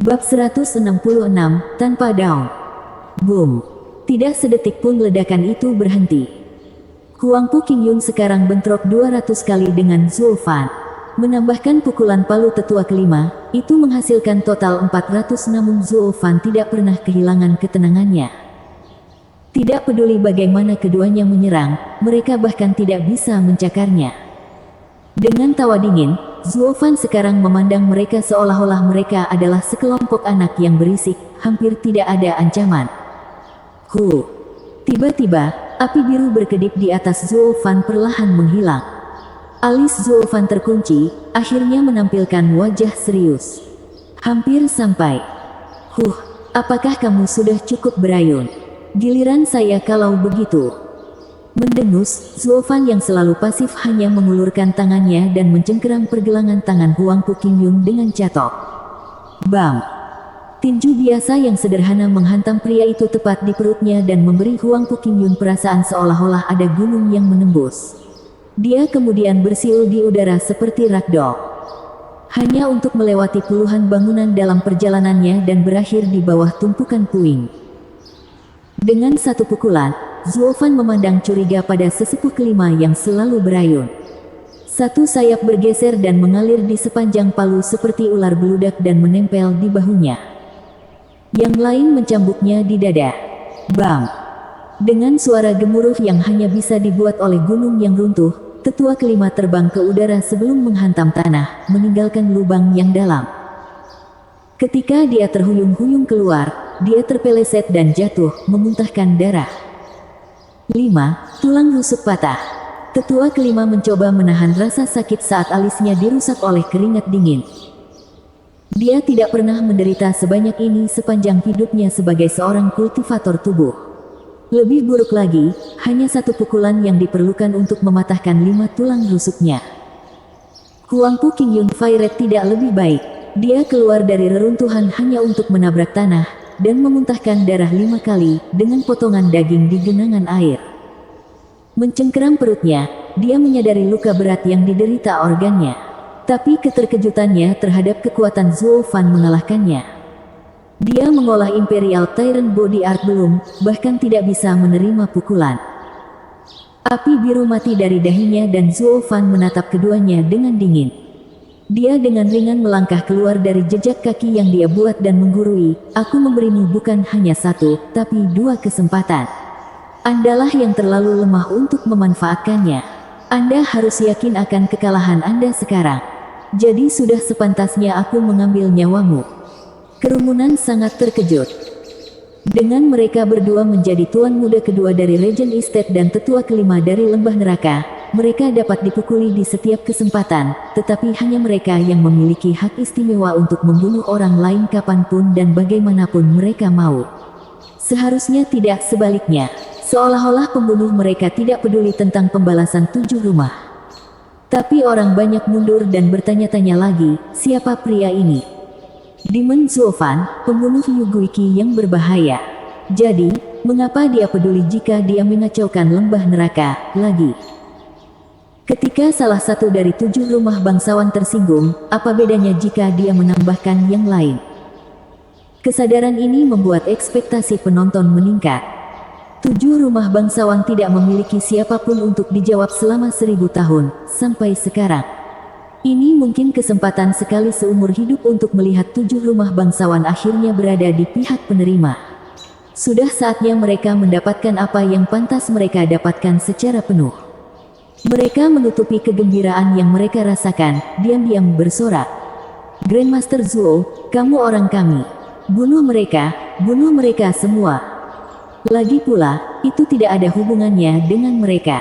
Bab 166, tanpa daun. Boom. Tidak sedetik pun ledakan itu berhenti. Huangpu Qingyun sekarang bentrok 200 kali dengan Zhuo Fan. Menambahkan pukulan palu tetua kelima, itu menghasilkan total 400, namun Zhuo Fan tidak pernah kehilangan ketenangannya. Tidak peduli bagaimana keduanya menyerang, mereka bahkan tidak bisa mencakarnya. Dengan tawa dingin, Zhuo Fan sekarang memandang mereka seolah-olah mereka adalah sekelompok anak yang berisik, hampir tidak ada ancaman. Tiba-tiba, api biru berkedip di atas Zhuo Fan perlahan menghilang. Alis Zhuo Fan terkunci, akhirnya menampilkan wajah serius. Hampir sampai. Apakah kamu sudah cukup berayun? Giliran saya kalau begitu. Mendengus, Zhuo Fan yang selalu pasif hanya mengulurkan tangannya dan mencengkeram pergelangan tangan Huangpu Qingyun dengan catok. Bam! Tinju biasa yang sederhana menghantam pria itu tepat di perutnya dan memberi Huangpu Qingyun perasaan seolah-olah ada gunung yang menembus. Dia kemudian bersiul di udara seperti ragdoll. Hanya untuk melewati puluhan bangunan dalam perjalanannya dan berakhir di bawah tumpukan puing. Dengan satu pukulan, Zhuo Fan memandang curiga pada sesepuh kelima yang selalu berayun. Satu sayap bergeser dan mengalir di sepanjang palu seperti ular beludak dan menempel di bahunya. Yang lain mencambuknya di dada. Bam! Dengan suara gemuruh yang hanya bisa dibuat oleh gunung yang runtuh, tetua kelima terbang ke udara sebelum menghantam tanah, meninggalkan lubang yang dalam. Ketika dia terhuyung-huyung keluar, dia terpeleset dan jatuh, memuntahkan darah. 5. Tulang rusuk patah. Tetua kelima mencoba menahan rasa sakit saat alisnya dirusak oleh keringat dingin. Dia tidak pernah menderita sebanyak ini sepanjang hidupnya sebagai seorang kultivator tubuh. Lebih buruk lagi, hanya satu pukulan yang diperlukan untuk mematahkan 5 tulang rusuknya. Huangpu Qingyun Fairet tidak lebih baik. Dia keluar dari reruntuhan hanya untuk menabrak tanah dan memuntahkan darah 5 kali dengan potongan daging di genangan air. Mencengkeram perutnya, dia menyadari luka berat yang diderita organnya. Tapi keterkejutannya terhadap kekuatan Zhuo Fan mengalahkannya. Dia mengolah Imperial Tyrant Body Art belum, bahkan tidak bisa menerima pukulan. Api biru mati dari dahinya dan Zhuo Fan menatap keduanya dengan dingin. Dia dengan ringan melangkah keluar dari jejak kaki yang dia buat dan menggurui, "Aku memberimu bukan hanya 1, tapi 2 kesempatan. Andalah yang terlalu lemah untuk memanfaatkannya. Anda harus yakin akan kekalahan Anda sekarang. Jadi sudah sepantasnya aku mengambil nyawamu." Kerumunan sangat terkejut. Dengan mereka berdua menjadi tuan muda kedua dari Regent Estate dan tetua kelima dari Lembah Neraka, mereka dapat dipukuli di setiap kesempatan, tetapi hanya mereka yang memiliki hak istimewa untuk membunuh orang lain kapanpun dan bagaimanapun mereka mau. Seharusnya tidak sebaliknya. Seolah-olah pembunuh mereka tidak peduli tentang pembalasan 7 rumah. Tapi orang banyak mundur dan bertanya-tanya lagi, siapa pria ini? Demon Zhuo Fan, pembunuh Yu Guiqi yang berbahaya. Jadi, mengapa dia peduli jika dia mengacaukan lembah neraka lagi? Ketika salah satu dari 7 rumah bangsawan tersinggung, apa bedanya jika dia menambahkan yang lain? Kesadaran ini membuat ekspektasi penonton meningkat. 7 rumah bangsawan tidak memiliki siapapun untuk dijawab selama 1000 tahun, sampai sekarang. Ini mungkin kesempatan sekali seumur hidup untuk melihat 7 rumah bangsawan akhirnya berada di pihak penerima. Sudah saatnya mereka mendapatkan apa yang pantas mereka dapatkan secara penuh. Mereka menutupi kegembiraan yang mereka rasakan, diam-diam bersorak. "Grandmaster Zhuo, kamu orang kami. Bunuh mereka semua." Lagi pula, itu tidak ada hubungannya dengan mereka.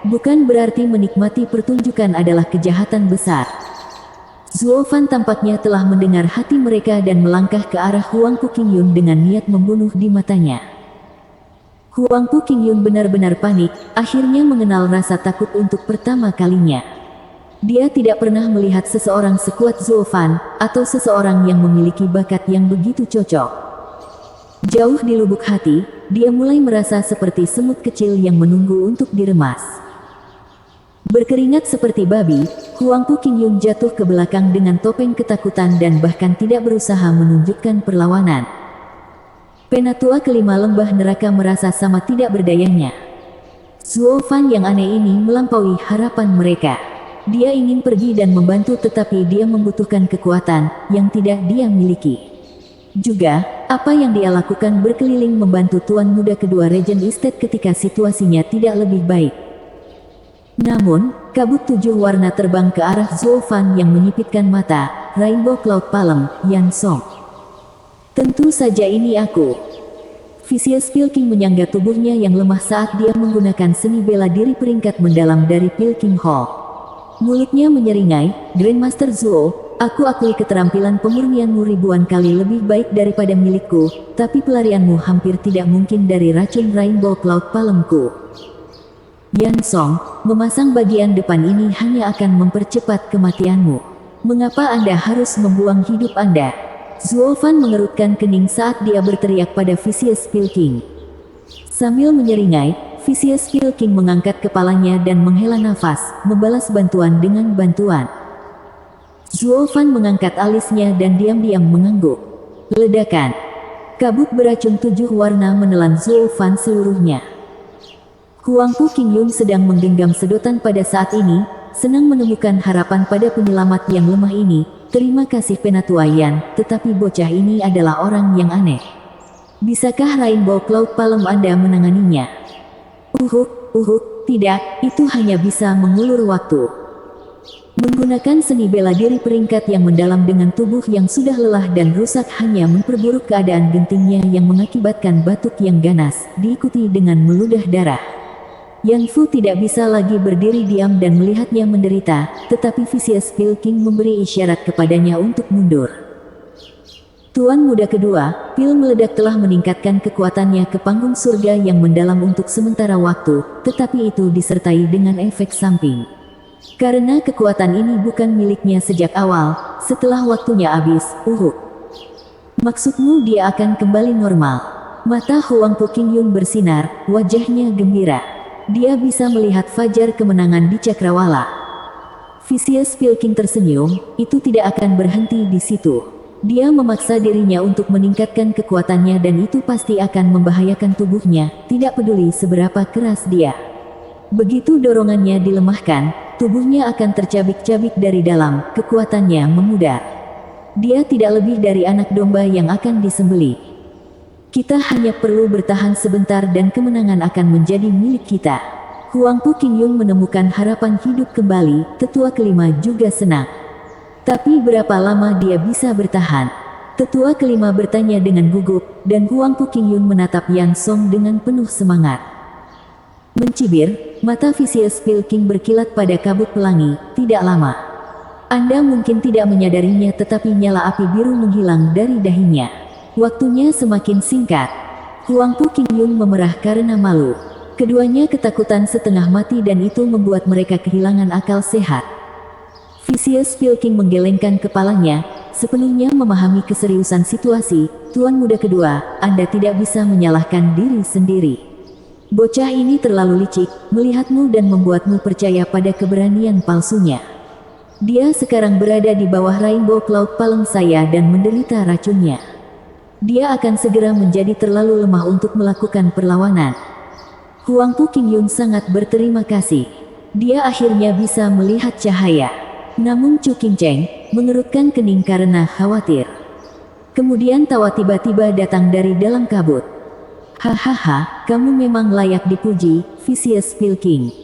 Bukan berarti menikmati pertunjukan adalah kejahatan besar. Zhuo Fan tampaknya telah mendengar hati mereka dan melangkah ke arah Huangpu Qingyun dengan niat membunuh di matanya. Huangpu Qingyun benar-benar panik, akhirnya mengenal rasa takut untuk pertama kalinya. Dia tidak pernah melihat seseorang sekuat Zhuo Fan, atau seseorang yang memiliki bakat yang begitu cocok. Jauh di lubuk hati, dia mulai merasa seperti semut kecil yang menunggu untuk diremas. Berkeringat seperti babi, Huangpu Qingyun jatuh ke belakang dengan topeng ketakutan dan bahkan tidak berusaha menunjukkan perlawanan. Penatua kelima lembah neraka merasa sama tidak berdayanya. Zuo Fan yang aneh ini melampaui harapan mereka. Dia ingin pergi dan membantu tetapi dia membutuhkan kekuatan yang tidak dia miliki. Juga, apa yang dia lakukan berkeliling membantu tuan muda kedua Regent Estate ketika situasinya tidak lebih baik. Namun, kabut 7 warna terbang ke arah Zuo Fan yang menyipitkan mata, Rainbow Cloud Palm, Yan Song. Tentu saja ini aku. Vicious Pilking menyangga tubuhnya yang lemah saat dia menggunakan seni bela diri peringkat mendalam dari Pilking Hall. Mulutnya menyeringai, Grandmaster Zuo, aku akui keterampilan pemurnianmu ribuan kali lebih baik daripada milikku, tapi pelarianmu hampir tidak mungkin dari racun Rainbow Cloud Palmku. Yan Song, memasang bagian depan ini hanya akan mempercepat kematianmu. Mengapa Anda harus membuang hidup Anda? Zuo Fan mengerutkan kening saat dia berteriak pada Vicious Pilking. Sambil menyeringai, Vicious Pilking mengangkat kepalanya dan menghela nafas, membalas bantuan dengan bantuan. Zuo Fan mengangkat alisnya dan diam-diam mengangguk. Ledakan. Kabut beracun 7 warna menelan Zuo Fan seluruhnya. Huangpu Qingyun sedang menggenggam sedotan pada saat ini, senang menemukan harapan pada penyelamat yang lemah ini. Terima kasih Penatua Yan, tetapi bocah ini adalah orang yang aneh. Bisakah Rainbow Cloud Palm Anda menanganinya? Tidak, itu hanya bisa mengulur waktu. Menggunakan seni bela diri peringkat yang mendalam dengan tubuh yang sudah lelah dan rusak hanya memperburuk keadaan gentingnya yang mengakibatkan batuk yang ganas, diikuti dengan meludah darah. Yan Fu tidak bisa lagi berdiri diam dan melihatnya menderita, tetapi Vicious Pilking memberi isyarat kepadanya untuk mundur. Tuan muda kedua, pil meledak telah meningkatkan kekuatannya ke panggung surga yang mendalam untuk sementara waktu, tetapi itu disertai dengan efek samping. Karena kekuatan ini bukan miliknya sejak awal, setelah waktunya habis, maksudmu dia akan kembali normal? Mata Huangpu Qingyun bersinar, wajahnya gembira. Dia bisa melihat fajar kemenangan di cakrawala. Vicious Pilking tersenyum, itu tidak akan berhenti di situ. Dia memaksa dirinya untuk meningkatkan kekuatannya dan itu pasti akan membahayakan tubuhnya, tidak peduli seberapa keras dia. Begitu dorongannya dilemahkan, tubuhnya akan tercabik-cabik dari dalam, kekuatannya memudar. Dia tidak lebih dari anak domba yang akan disembelih. Kita hanya perlu bertahan sebentar dan kemenangan akan menjadi milik kita. Huangpu Qingyun menemukan harapan hidup kembali, tetua kelima juga senang. Tapi berapa lama dia bisa bertahan? Tetua kelima bertanya dengan gugup, dan Huangpu Qingyun menatap Yan Song dengan penuh semangat. Mencibir, mata Vicious Pilking berkilat pada kabut pelangi, tidak lama. Anda mungkin tidak menyadarinya tetapi nyala api biru menghilang dari dahinya. Waktunya semakin singkat. Huangpu Qingyun memerah karena malu. Keduanya ketakutan setengah mati dan itu membuat mereka kehilangan akal sehat. Vicious Pilking menggelengkan kepalanya, sepenuhnya memahami keseriusan situasi. Tuan muda kedua, Anda tidak bisa menyalahkan diri sendiri. Bocah ini terlalu licik, melihatmu dan membuatmu percaya pada keberanian palsunya. Dia sekarang berada di bawah Rainbow Cloud Palm saya dan menderita racunnya. Dia akan segera menjadi terlalu lemah untuk melakukan perlawanan. Huangpu Qingyun sangat berterima kasih. Dia akhirnya bisa melihat cahaya. Namun Chu Qingcheng mengerutkan kening karena khawatir. Kemudian tawa tiba-tiba datang dari dalam kabut. Hahaha, kamu memang layak dipuji, Vicious Pilking.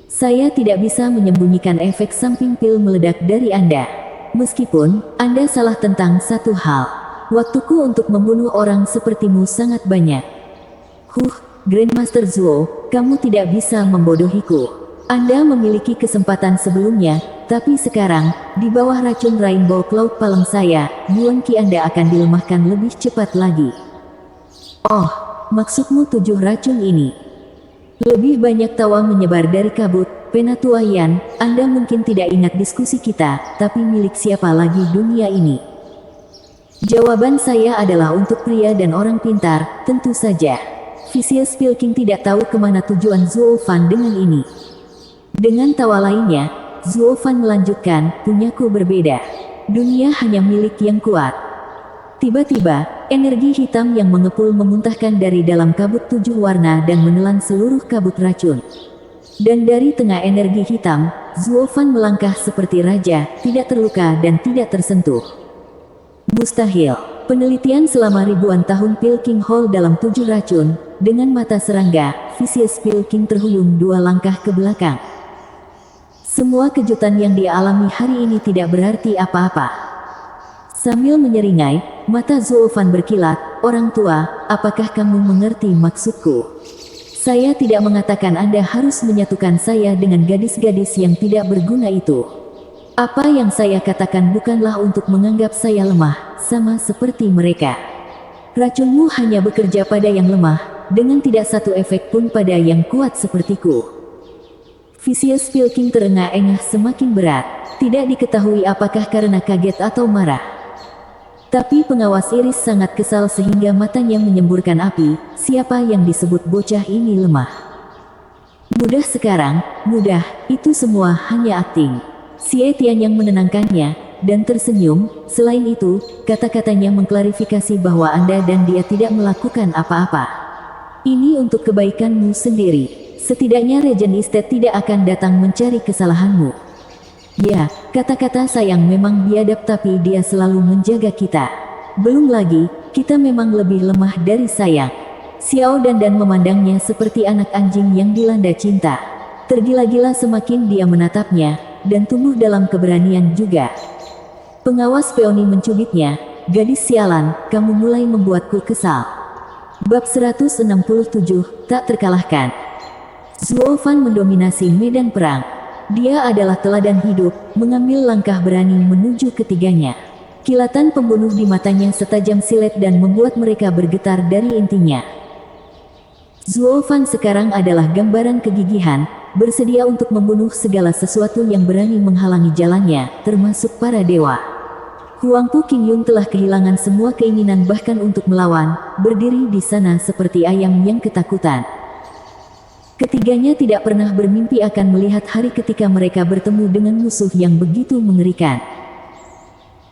Saya tidak bisa menyembunyikan efek samping pil meledak dari Anda. Meskipun, Anda salah tentang satu hal. Waktuku untuk membunuh orang sepertimu sangat banyak. Grandmaster Zuo, kamu tidak bisa membodohiku. Anda memiliki kesempatan sebelumnya, tapi sekarang, di bawah racun Rainbow Cloud Palm saya, Yuan Qi Anda akan dilemahkan lebih cepat lagi. Oh, maksudmu 7 racun ini? Lebih banyak tawa menyebar dari kabut. Penatua Yan, Anda mungkin tidak ingat diskusi kita, tapi milik siapa lagi dunia ini? Jawaban saya adalah untuk pria dan orang pintar, tentu saja. Vicious Pilking tidak tahu kemana tujuan Zuo Fan dengan ini. Dengan tawa lainnya, Zuo Fan melanjutkan, punyaku berbeda. Dunia hanya milik yang kuat. Tiba-tiba, energi hitam yang mengepul memuntahkan dari dalam kabut 7 warna dan menelan seluruh kabut racun. Dan dari tengah energi hitam, Zuo Fan melangkah seperti raja, tidak terluka dan tidak tersentuh. Mustahil. Penelitian selama ribuan tahun Pilking Hall dalam 7 racun, dengan mata serangga, Vicious Pilking terhuyung 2 langkah ke belakang. Semua kejutan yang dia alami hari ini tidak berarti apa-apa. Sambil menyeringai, mata Zuo Fan berkilat, orang tua, apakah kamu mengerti maksudku? Saya tidak mengatakan Anda harus menyatukan saya dengan gadis-gadis yang tidak berguna itu. Apa yang saya katakan bukanlah untuk menganggap saya lemah, sama seperti mereka. Racunmu hanya bekerja pada yang lemah, dengan tidak satu efek pun pada yang kuat sepertiku. Vicious Pilking terengah-engah semakin berat, tidak diketahui apakah karena kaget atau marah. Tapi pengawas Iris sangat kesal sehingga matanya menyemburkan api, siapa yang disebut bocah ini lemah. Mudah sekarang, mudah, itu semua hanya akting. Xie Tian yang menenangkannya, dan tersenyum, selain itu, kata-katanya mengklarifikasi bahwa Anda dan dia tidak melakukan apa-apa. Ini untuk kebaikanmu sendiri, setidaknya Regent Estate tidak akan datang mencari kesalahanmu. Ya, kata-kata sayang memang biadab tapi dia selalu menjaga kita. Belum lagi, kita memang lebih lemah dari sayang. Xiao Dan memandangnya seperti anak anjing yang dilanda cinta. Tergila-gila semakin dia menatapnya, dan tumbuh dalam keberanian juga. Pengawas Peony mencubitnya, gadis sialan, kamu mulai membuatku kesal. Bab 167, tak terkalahkan. Zuo Fan mendominasi medan perang. Dia adalah teladan hidup, mengambil langkah berani menuju ketiganya. Kilatan pembunuh di matanya setajam silet dan membuat mereka bergetar dari intinya. Zuo Fan sekarang adalah gambaran kegigihan, bersedia untuk membunuh segala sesuatu yang berani menghalangi jalannya, termasuk para dewa. Huangpu Qingyun telah kehilangan semua keinginan bahkan untuk melawan, berdiri di sana seperti ayam yang ketakutan. Ketiganya tidak pernah bermimpi akan melihat hari ketika mereka bertemu dengan musuh yang begitu mengerikan.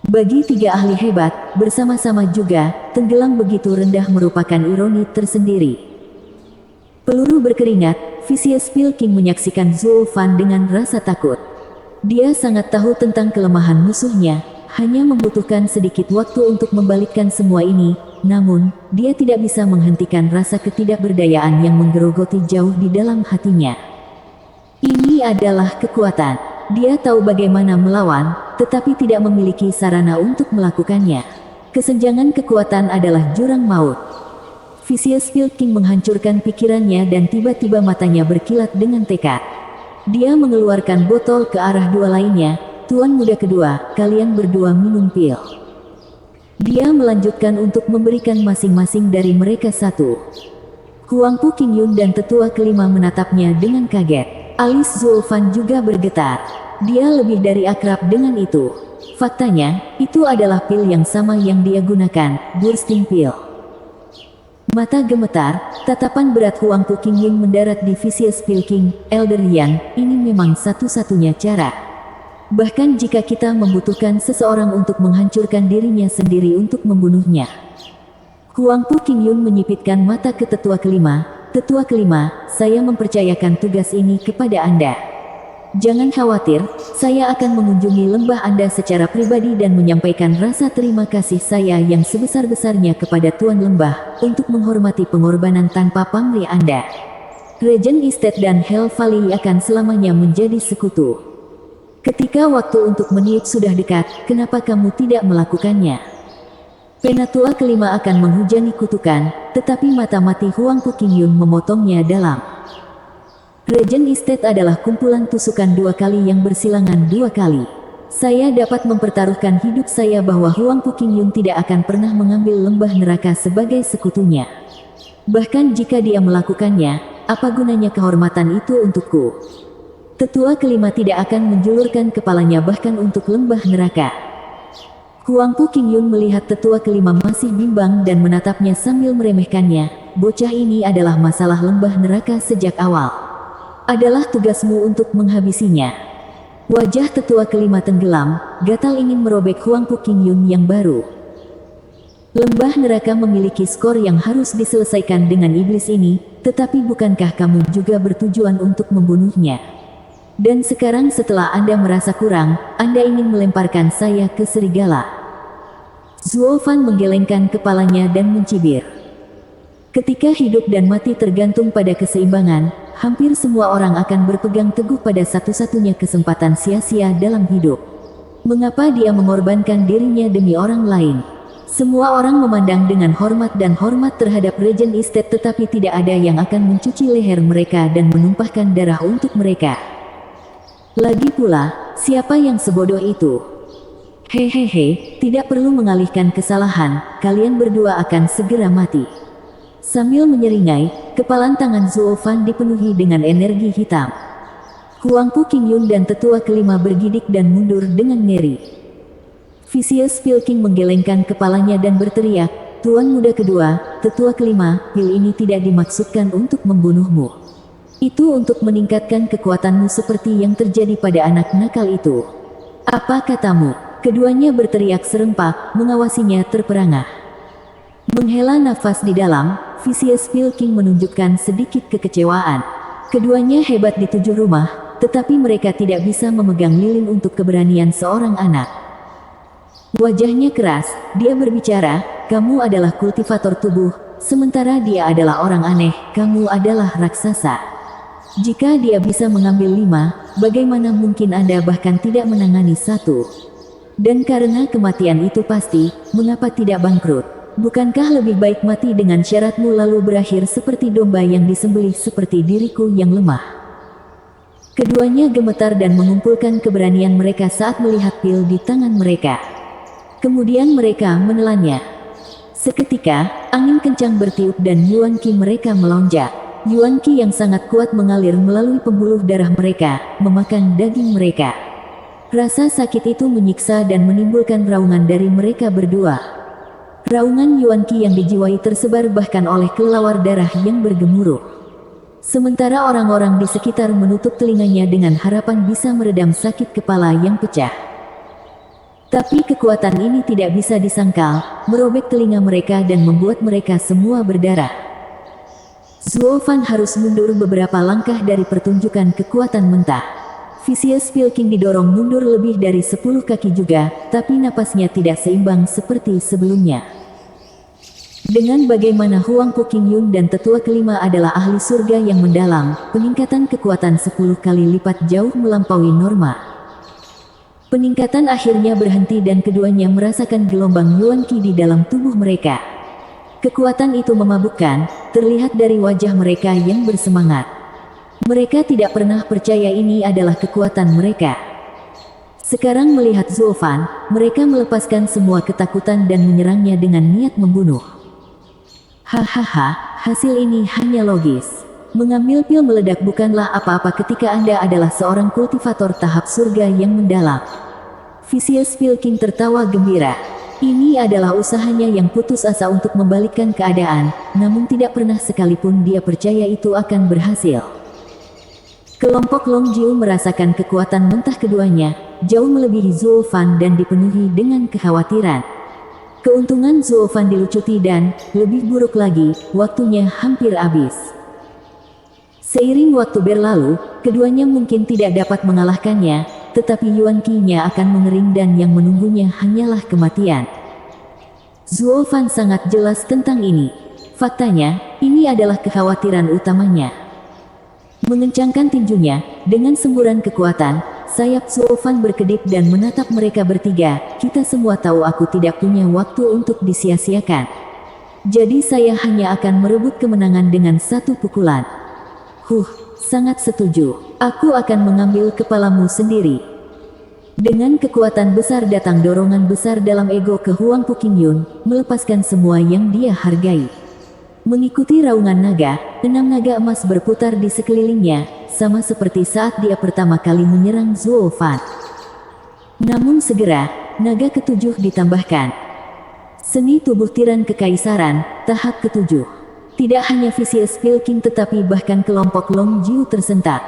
Bagi 3 ahli hebat, bersama-sama juga, tenggelam begitu rendah merupakan ironi tersendiri. Peluru berkeringat, Vicious Pilking menyaksikan Zuo Fan dengan rasa takut. Dia sangat tahu tentang kelemahan musuhnya, hanya membutuhkan sedikit waktu untuk membalikkan semua ini, namun, dia tidak bisa menghentikan rasa ketidakberdayaan yang menggerogoti jauh di dalam hatinya. Ini adalah kekuatan. Dia tahu bagaimana melawan, tetapi tidak memiliki sarana untuk melakukannya. Kesenjangan kekuatan adalah jurang maut. Vicious Pilking menghancurkan pikirannya dan tiba-tiba matanya berkilat dengan tekad. Dia mengeluarkan botol ke arah 2 lainnya, Tuan muda kedua, kalian berdua minum pil. Dia melanjutkan untuk memberikan masing-masing dari mereka 1. Huangpu Qingyun dan tetua kelima menatapnya dengan kaget. Alis Zuo Fan juga bergetar. Dia lebih dari akrab dengan itu. Faktanya, itu adalah pil yang sama yang dia gunakan, bursting pil. Mata gemetar, tatapan berat Huangpu Qingyun mendarat di Vicious Pilking, Elder Yan, ini memang satu-satunya cara. Bahkan jika kita membutuhkan seseorang untuk menghancurkan dirinya sendiri untuk membunuhnya. Huangpu Qingyun menyipitkan mata ke tetua kelima, saya mempercayakan tugas ini kepada Anda. Jangan khawatir, saya akan mengunjungi lembah Anda secara pribadi dan menyampaikan rasa terima kasih saya yang sebesar-besarnya kepada Tuan Lembah, untuk menghormati pengorbanan tanpa pamrih Anda. Regent Estate dan Hell Valley akan selamanya menjadi sekutu. Ketika waktu untuk meniup sudah dekat, kenapa kamu tidak melakukannya? Penatua kelima akan menghujani kutukan, tetapi mata mati Huangpu Qingyun memotongnya dalam. Regent Estate adalah kumpulan tusukan 2 kali yang bersilangan 2 kali. Saya dapat mempertaruhkan hidup saya bahwa Huangpu Qingyun tidak akan pernah mengambil lembah neraka sebagai sekutunya. Bahkan jika dia melakukannya, apa gunanya kehormatan itu untukku? Tetua kelima tidak akan menjulurkan kepalanya bahkan untuk lembah neraka. Huangpu Qingyun melihat tetua kelima masih bimbang dan menatapnya sambil meremehkannya. Bocah ini adalah masalah lembah neraka sejak awal. Adalah tugasmu untuk menghabisinya. Wajah tetua kelima tenggelam, gatal ingin merobek Huang Pu Qingyun yang baru. Lembah neraka memiliki skor yang harus diselesaikan dengan iblis ini, tetapi bukankah kamu juga bertujuan untuk membunuhnya? Dan sekarang setelah Anda merasa kurang, Anda ingin melemparkan saya ke serigala. Zuo Fan menggelengkan kepalanya dan mencibir. Ketika hidup dan mati tergantung pada keseimbangan, hampir semua orang akan berpegang teguh pada satu-satunya kesempatan sia-sia dalam hidup. Mengapa dia mengorbankan dirinya demi orang lain? Semua orang memandang dengan hormat dan hormat terhadap Regent Estate, tetapi tidak ada yang akan mencuci leher mereka dan menumpahkan darah untuk mereka. Lagi pula, siapa yang sebodoh itu? Hehehe, tidak perlu mengalihkan kesalahan, kalian berdua akan segera mati. Sambil menyeringai, kepalan tangan Zuo Fan dipenuhi dengan energi hitam. Huang Pu Qingyun dan tetua kelima bergidik dan mundur dengan ngeri. Vicious Pil King menggelengkan kepalanya dan berteriak, "Tuan muda kedua, tetua kelima, pil ini tidak dimaksudkan untuk membunuhmu. Itu untuk meningkatkan kekuatanmu seperti yang terjadi pada anak nakal itu. Apa katamu?" Keduanya berteriak serempak, mengawasinya terperangah. Menghela nafas di dalam, Vicious Pil King menunjukkan sedikit kekecewaan. Keduanya hebat di 7 rumah, tetapi mereka tidak bisa memegang lilin untuk keberanian seorang anak. Wajahnya keras, dia berbicara, "Kamu adalah kultivator tubuh, sementara dia adalah orang aneh, kamu adalah raksasa. Jika dia bisa mengambil 5, bagaimana mungkin Anda bahkan tidak menangani 1? Dan karena kematian itu pasti, mengapa tidak bangkrut? Bukankah lebih baik mati dengan syaratmu lalu berakhir seperti domba yang disembelih seperti diriku yang lemah?" Keduanya gemetar dan mengumpulkan keberanian mereka saat melihat pil di tangan mereka. Kemudian mereka menelannya. Seketika, angin kencang bertiup dan Yuan Qi mereka melonjak. Yuan Qi yang sangat kuat mengalir melalui pembuluh darah mereka, memakan daging mereka. Rasa sakit itu menyiksa dan menimbulkan raungan dari mereka berdua. Raungan Yuan Qi yang dijiwai tersebar bahkan oleh kelelawar darah yang bergemuruh. Sementara orang-orang di sekitar menutup telinganya dengan harapan bisa meredam sakit kepala yang pecah. Tapi kekuatan ini tidak bisa disangkal, merobek telinga mereka dan membuat mereka semua berdarah. Zuo Fan harus mundur beberapa langkah dari pertunjukan kekuatan mentah. Vicious Pil King didorong mundur lebih dari 10 kaki juga, tapi napasnya tidak seimbang seperti sebelumnya. Dengan bagaimana Huang Pu Qingyun dan tetua kelima adalah ahli surga yang mendalam, peningkatan kekuatan 10 kali lipat jauh melampaui norma. Peningkatan akhirnya berhenti dan keduanya merasakan gelombang Yuan Qi di dalam tubuh mereka. Kekuatan itu memabukkan, terlihat dari wajah mereka yang bersemangat. Mereka tidak pernah percaya ini adalah kekuatan mereka. Sekarang melihat Zuo Fan, mereka melepaskan semua ketakutan dan menyerangnya dengan niat membunuh. Hahaha, hasil ini hanya logis. Mengambil pil meledak bukanlah apa-apa ketika Anda adalah seorang kultivator tahap surga yang mendalam. Vicious Pil King tertawa gembira. Ini adalah usahanya yang putus asa untuk membalikkan keadaan, namun tidak pernah sekalipun dia percaya itu akan berhasil. Kelompok Long Jiu merasakan kekuatan mentah keduanya, jauh melebihi Zuo Fan dan dipenuhi dengan kekhawatiran. Keuntungan Zuo Fan dilucuti dan, lebih buruk lagi, waktunya hampir habis. Seiring waktu berlalu, keduanya mungkin tidak dapat mengalahkannya, tetapi Yuan Qi-nya akan mengering dan yang menunggunya hanyalah kematian. Zuo Fan sangat jelas tentang ini. Faktanya, ini adalah kekhawatiran utamanya. Mengencangkan tinjunya, dengan semburan kekuatan, sayap Zuo Fan berkedip dan menatap mereka bertiga. "Kita semua tahu aku tidak punya waktu untuk disia-siakan. Jadi saya hanya akan merebut kemenangan dengan 1 pukulan." Sangat setuju. Aku akan mengambil kepalamu sendiri. Dengan kekuatan besar datang dorongan besar dalam ego ke Huang Pu Qingyun, melepaskan semua yang dia hargai. Mengikuti raungan naga, 6 naga emas berputar di sekelilingnya, sama seperti saat dia pertama kali menyerang Zuo Fan. Namun segera, naga ketujuh ditambahkan. Seni tubuh tiran kekaisaran, tahap ketujuh. Tidak hanya Vicious Pil King tetapi bahkan kelompok Long Jiu tersentak.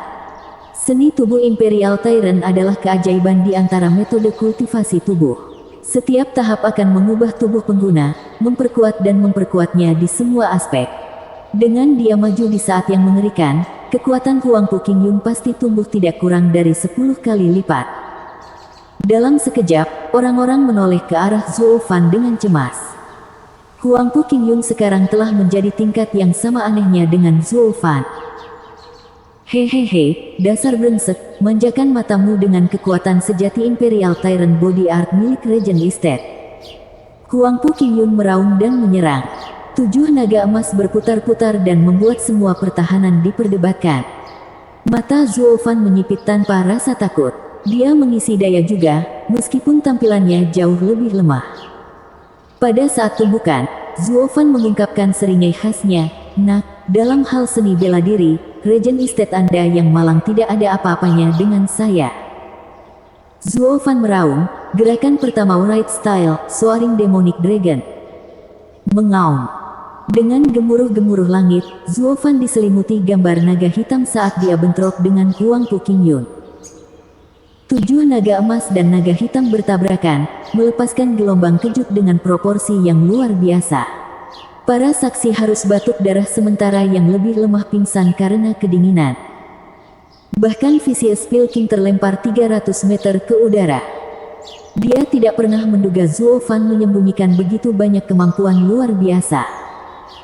Seni tubuh Imperial Tyrant adalah keajaiban di antara metode kultivasi tubuh. Setiap tahap akan mengubah tubuh pengguna, memperkuat dan memperkuatnya di semua aspek. Dengan dia maju di saat yang mengerikan, kekuatan Huang Pu Qingyun pasti tumbuh tidak kurang dari 10 kali lipat. Dalam sekejap, orang-orang menoleh ke arah Zhuo Fan dengan cemas. Huang Pu Qingyun sekarang telah menjadi tingkat yang sama anehnya dengan Zhuo Fan. Hehehe, dasar brengsek, manjakan matamu dengan kekuatan sejati Imperial Tyrant Body Art milik Regent Estate. Huang Pu Qingyun meraung dan menyerang. 7 naga emas berputar-putar dan membuat semua pertahanan diperdebatkan. Mata Zhuo Fan menyipit tanpa rasa takut. Dia mengisi daya juga, meskipun tampilannya jauh lebih lemah. Pada saat tumbukan, Zhuo Fan mengungkapkan seringai khasnya, "Nak, dalam hal seni bela diri, Regent Estate Anda yang malang tidak ada apa-apanya dengan saya." Zhuo Fan meraung, gerakan pertama Right Style, Soaring Demonic Dragon. Mengaum. Dengan gemuruh-gemuruh langit, Zhuo Fan diselimuti gambar naga hitam saat dia bentrok dengan Huang Pu Qingyun. 7 naga emas dan naga hitam bertabrakan, melepaskan gelombang kejut dengan proporsi yang luar biasa. Para saksi harus batuk darah sementara yang lebih lemah pingsan karena kedinginan. Bahkan Vicious Pilking terlempar 300 meter ke udara. Dia tidak pernah menduga Zhuo Fan menyembunyikan begitu banyak kemampuan luar biasa.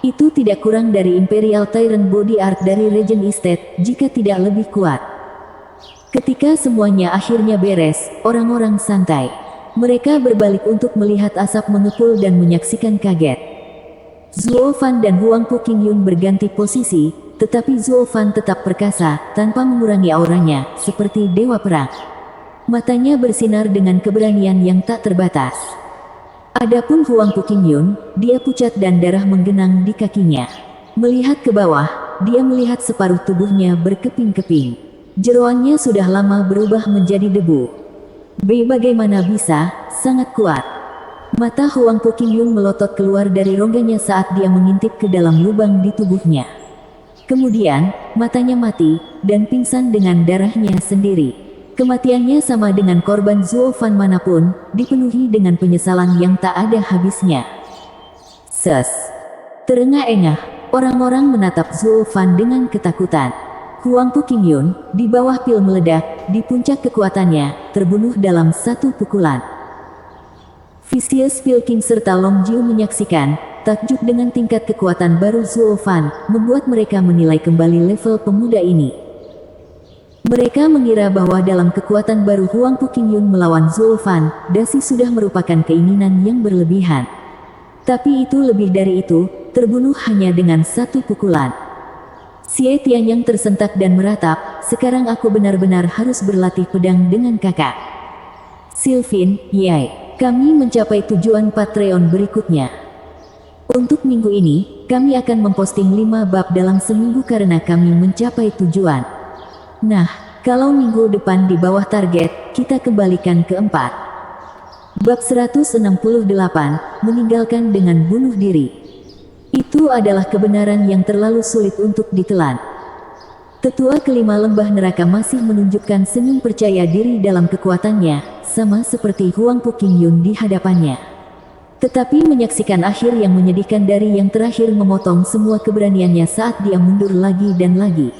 Itu tidak kurang dari Imperial Tyrant Body Art dari Regent Estate, jika tidak lebih kuat. Ketika semuanya akhirnya beres, orang-orang santai. Mereka berbalik untuk melihat asap mengepul dan menyaksikan kaget. Zhuo Fan dan Huang Pu Qingyun berganti posisi, tetapi Zhuo Fan tetap perkasa, tanpa mengurangi auranya, seperti dewa perang. Matanya bersinar dengan keberanian yang tak terbatas. Adapun Huang Pu Qingyun, dia pucat dan darah menggenang di kakinya. Melihat ke bawah, dia melihat separuh tubuhnya berkeping-keping. Jeroannya sudah lama berubah menjadi debu. Bagaimana bisa, sangat kuat. Mata Huang Pu Qingyun melotot keluar dari rongganya saat dia mengintip ke dalam lubang di tubuhnya. Kemudian, matanya mati, dan pingsan dengan darahnya sendiri. Kematiannya sama dengan korban Zhuo Fan manapun, dipenuhi dengan penyesalan yang tak ada habisnya. Ses. Terengah-engah, orang-orang menatap Zhuo Fan dengan ketakutan. Huang Pu Qingyun, di bawah pil meledak, di puncak kekuatannya, terbunuh dalam satu pukulan. Vicious Pilking serta Long Jiu menyaksikan, takjub dengan tingkat kekuatan baru Zhuo Fan, membuat mereka menilai kembali level pemuda ini. Mereka mengira bahwa dalam kekuatan baru Huang Pu Qingyun melawan Zhuo Fan, dasi sudah merupakan keinginan yang berlebihan. Tapi itu lebih dari itu, terbunuh hanya dengan satu pukulan. Xie Tianyang tersentak dan meratap, "Sekarang aku benar-benar harus berlatih pedang dengan kakak." Sylvain, Yai. Kami mencapai tujuan Patreon berikutnya. Untuk minggu ini, kami akan memposting 5 bab dalam seminggu karena kami mencapai tujuan. Nah, kalau minggu depan di bawah target, kita kembalikan ke 4. Bab 168, meninggalkan dengan bunuh diri. Itu adalah kebenaran yang terlalu sulit untuk ditelan. Tetua kelima lembah neraka masih menunjukkan senyum percaya diri dalam kekuatannya, sama seperti Huang Pu Qingyun di hadapannya. Tetapi menyaksikan akhir yang menyedihkan dari yang terakhir memotong semua keberaniannya saat dia mundur lagi dan lagi.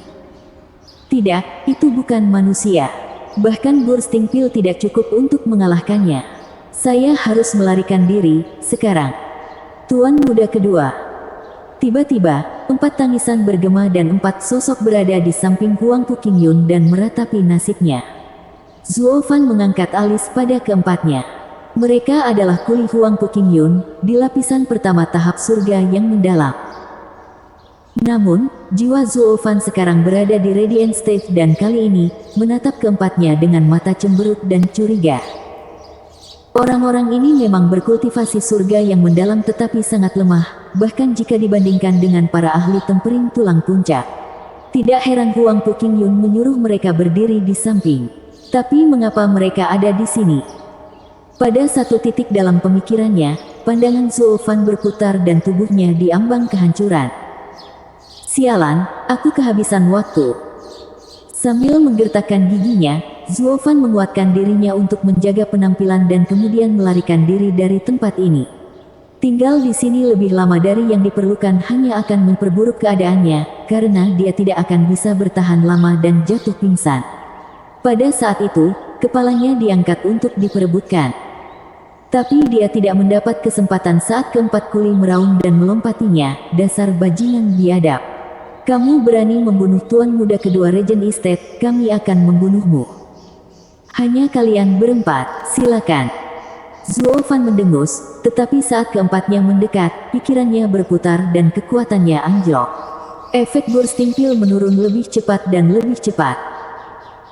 Tidak, itu bukan manusia. Bahkan Bursting Pill tidak cukup untuk mengalahkannya. Saya harus melarikan diri, sekarang. Tuan muda kedua. Tiba-tiba, 4 tangisan bergema dan 4 sosok berada di samping Huang Pu Qingyun dan meratapi nasibnya. Zhuo Fan mengangkat alis pada keempatnya. Mereka adalah kuli Huang Pu Qingyun, di lapisan pertama tahap surga yang mendalam. Namun, jiwa Zhuo Fan sekarang berada di Radiant Stage dan kali ini, menatap keempatnya dengan mata cemberut dan curiga. Orang-orang ini memang berkultivasi surga yang mendalam tetapi sangat lemah, bahkan jika dibandingkan dengan para ahli tempering tulang puncak. Tidak heran Huang Pu Qingyun menyuruh mereka berdiri di samping. Tapi mengapa mereka ada di sini? Pada satu titik dalam pemikirannya, pandangan Zhuo Fan berputar dan tubuhnya diambang kehancuran. Sialan, aku kehabisan waktu. Sambil menggertakkan giginya, Zuofan menguatkan dirinya untuk menjaga penampilan dan kemudian melarikan diri dari tempat ini. Tinggal di sini lebih lama dari yang diperlukan hanya akan memperburuk keadaannya, karena dia tidak akan bisa bertahan lama dan jatuh pingsan. Pada saat itu, kepalanya diangkat untuk diperebutkan. Tapi dia tidak mendapat kesempatan saat keempat kuli meraung dan melompatinya. Dasar bajingan biadab. Kamu berani membunuh tuan muda kedua Regent Estate, kami akan membunuhmu. Hanya kalian berempat, silakan. Zuofan mendengus, tetapi saat keempatnya mendekat, pikirannya berputar dan kekuatannya anjlok. Efek bursting pil menurun lebih cepat dan lebih cepat.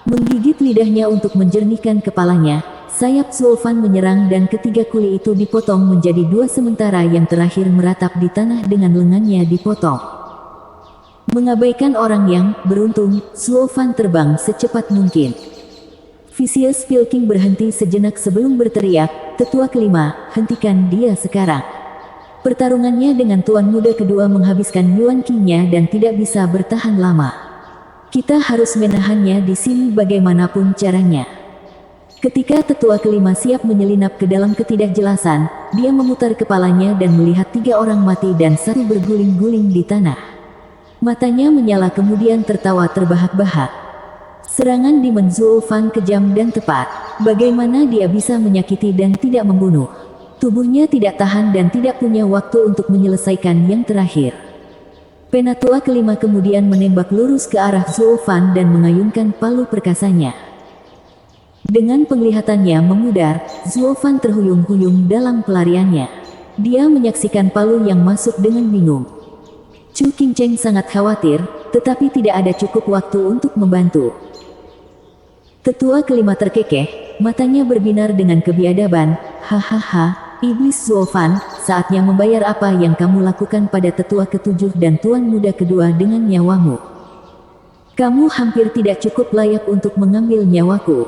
Menggigit lidahnya untuk menjernihkan kepalanya, sayap Zuofan menyerang dan ketiga kuli itu dipotong menjadi dua sementara yang terakhir meratap di tanah dengan lengannya dipotong. Mengabaikan orang yang beruntung, Zuofan terbang secepat mungkin. Vicious Pilking berhenti sejenak sebelum berteriak, "Tetua kelima, hentikan dia sekarang." Pertarungannya dengan tuan muda kedua menghabiskan Yuan Qi-nya dan tidak bisa bertahan lama. Kita harus menahannya di sini bagaimanapun caranya. Ketika tetua kelima siap menyelinap ke dalam ketidakjelasan, dia memutar kepalanya dan melihat tiga orang mati dan satu berguling-guling di tanah. Matanya menyala kemudian tertawa terbahak-bahak. Serangan Demon Zuofan kejam dan tepat. Bagaimana dia bisa menyakiti dan tidak membunuh? Tubuhnya tidak tahan dan tidak punya waktu untuk menyelesaikan yang terakhir. Penatua kelima kemudian menembak lurus ke arah Zuofan dan mengayunkan palu perkasanya. Dengan penglihatannya memudar, Zuofan terhuyung-huyung dalam pelariannya. Dia menyaksikan palu yang masuk dengan bingung. Chu Qingcheng sangat khawatir, tetapi tidak ada cukup waktu untuk membantu. Tetua kelima terkekeh, matanya berbinar dengan kebiadaban. "Hahaha, iblis Zuofan, saatnya membayar apa yang kamu lakukan pada tetua ketujuh dan tuan muda kedua dengan nyawamu. Kamu hampir tidak cukup layak untuk mengambil nyawaku."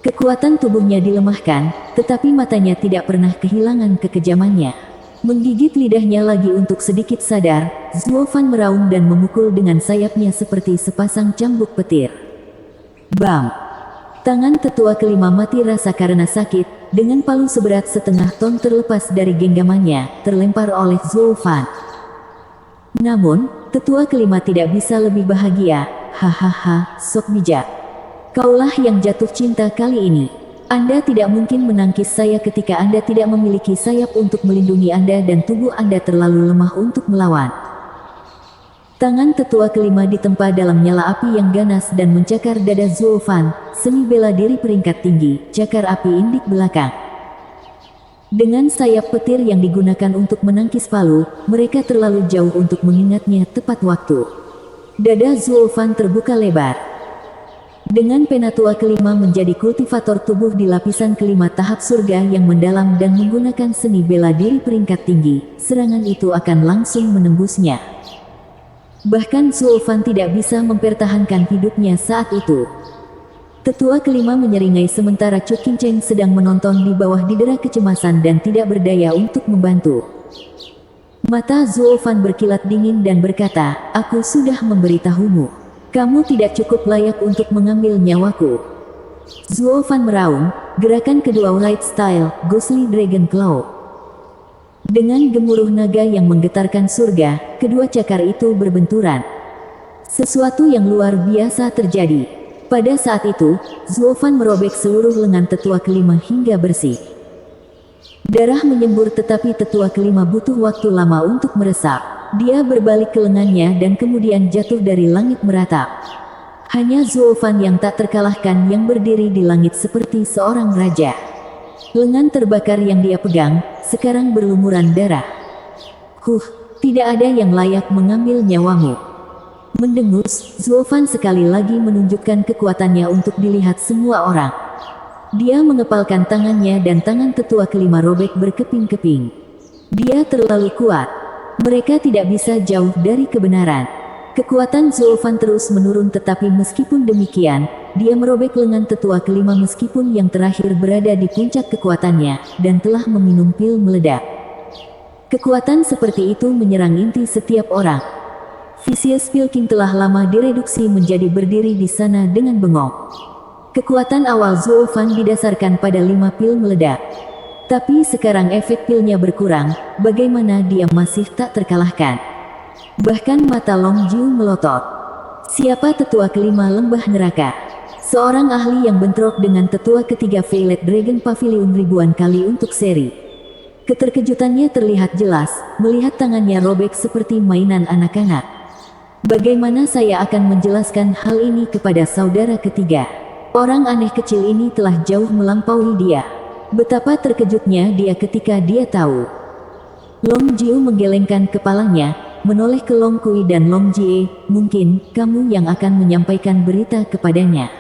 Kekuatan tubuhnya dilemahkan, tetapi matanya tidak pernah kehilangan kekejamannya. Menggigit lidahnya lagi untuk sedikit sadar, Zuofan meraung dan memukul dengan sayapnya seperti sepasang cambuk petir. Bam! Tangan tetua kelima mati rasa karena sakit, dengan palu seberat setengah ton terlepas dari genggamannya, terlempar oleh Zuofan. Namun, tetua kelima tidak bisa lebih bahagia. "Hahaha, sok bijak. Kaulah yang jatuh cinta kali ini. Anda tidak mungkin menangkis saya ketika Anda tidak memiliki sayap untuk melindungi Anda dan tubuh Anda terlalu lemah untuk melawan." Tangan tetua kelima ditempa dalam nyala api yang ganas dan mencakar dada Zuofan, seni bela diri peringkat tinggi, cakar api indik belakang. Dengan sayap petir yang digunakan untuk menangkis palu, mereka terlalu jauh untuk mengingatnya tepat waktu. Dada Zuofan terbuka lebar. Dengan penatua kelima menjadi kultivator tubuh di lapisan kelima tahap surga yang mendalam dan menggunakan seni bela diri peringkat tinggi, serangan itu akan langsung menembusnya. Bahkan Zuofan tidak bisa mempertahankan hidupnya saat itu. Tetua kelima menyeringai sementara Chu Qingcheng sedang menonton di bawah didera kecemasan dan tidak berdaya untuk membantu. Mata Zuofan berkilat dingin dan berkata, "Aku sudah memberitahumu. Kamu tidak cukup layak untuk mengambil nyawaku." Zuofan meraung, gerakan kedua Right Style, Ghostly Dragon Claw. Dengan gemuruh naga yang menggetarkan surga, kedua cakar itu berbenturan. Sesuatu yang luar biasa terjadi. Pada saat itu, Zuofan merobek seluruh lengan tetua kelima hingga bersih. Darah menyembur tetapi tetua kelima butuh waktu lama untuk meresap. Dia berbalik ke lengannya dan kemudian jatuh dari langit meratap. Hanya Zuofan yang tak terkalahkan yang berdiri di langit seperti seorang raja. Lengan terbakar yang dia pegang, sekarang berlumuran darah. Tidak ada yang layak mengambil nyawamu." Mendengus, Zuofan sekali lagi menunjukkan kekuatannya untuk dilihat semua orang. Dia mengepalkan tangannya dan tangan tetua kelima robek berkeping-keping. Dia terlalu kuat. Mereka tidak bisa jauh dari kebenaran. Kekuatan Zuofan terus menurun tetapi meskipun demikian, dia merobek lengan tetua kelima meskipun yang terakhir berada di puncak kekuatannya, dan telah meminum pil meledak. Kekuatan seperti itu menyerang inti setiap orang. Vicious Pilking telah lama direduksi menjadi berdiri di sana dengan bengong. Kekuatan awal Zuo Fan didasarkan pada 5 pil meledak. Tapi sekarang efek pilnya berkurang, bagaimana dia masih tak terkalahkan. Bahkan mata Long Jiu melotot. Siapa tetua kelima lembah neraka? Seorang ahli yang bentrok dengan tetua ketiga Violet Dragon Pavilion ribuan kali untuk seri. Keterkejutannya terlihat jelas, melihat tangannya robek seperti mainan anak-anak. Bagaimana saya akan menjelaskan hal ini kepada saudara ketiga? Orang aneh kecil ini telah jauh melampaui dia. Betapa terkejutnya dia ketika dia tahu. Long Jiu menggelengkan kepalanya, menoleh ke Long Kui dan Long Jie. Mungkin kamu yang akan menyampaikan berita kepadanya.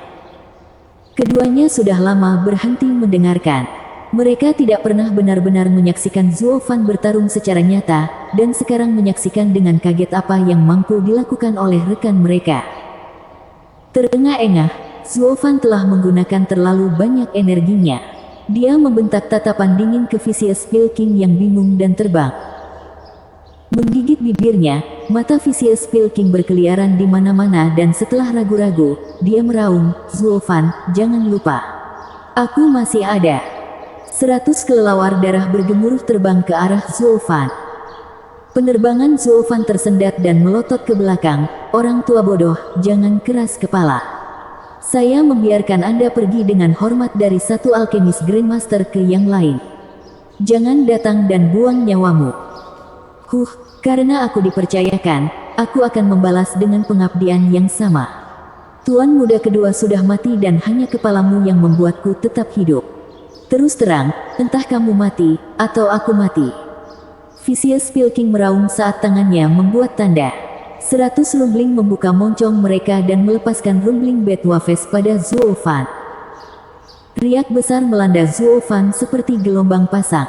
Keduanya sudah lama berhenti mendengarkan. Mereka tidak pernah benar-benar menyaksikan Zuo Fan bertarung secara nyata, dan sekarang menyaksikan dengan kaget apa yang mampu dilakukan oleh rekan mereka. Terengah-engah, Zuo Fan telah menggunakan terlalu banyak energinya. Dia membentak tatapan dingin ke Vicious Pilking yang bingung dan terbang. Menggigit bibirnya, mata Vicious Pilking berkeliaran di mana-mana dan setelah ragu-ragu, dia meraung, "Zuo Fan, jangan lupa. Aku masih ada." 100 kelelawar darah bergemuruh terbang ke arah Zuo Fan. Penerbangan Zuo Fan tersendat dan melotot ke belakang. "Orang tua bodoh, jangan keras kepala. Saya membiarkan Anda pergi dengan hormat dari satu alkemis Grandmaster ke yang lain. Jangan datang dan buang nyawamu." Karena aku dipercayakan, aku akan membalas dengan pengabdian yang sama. Tuan muda kedua sudah mati dan hanya kepalamu yang membuatku tetap hidup. Terus terang, entah kamu mati, atau aku mati. Vicious Pilking meraung saat tangannya membuat tanda. 100 rumbling membuka moncong mereka dan melepaskan rumbling Bedwafes pada Zuo Fan. Riak besar melanda Zuo Fan seperti gelombang pasang.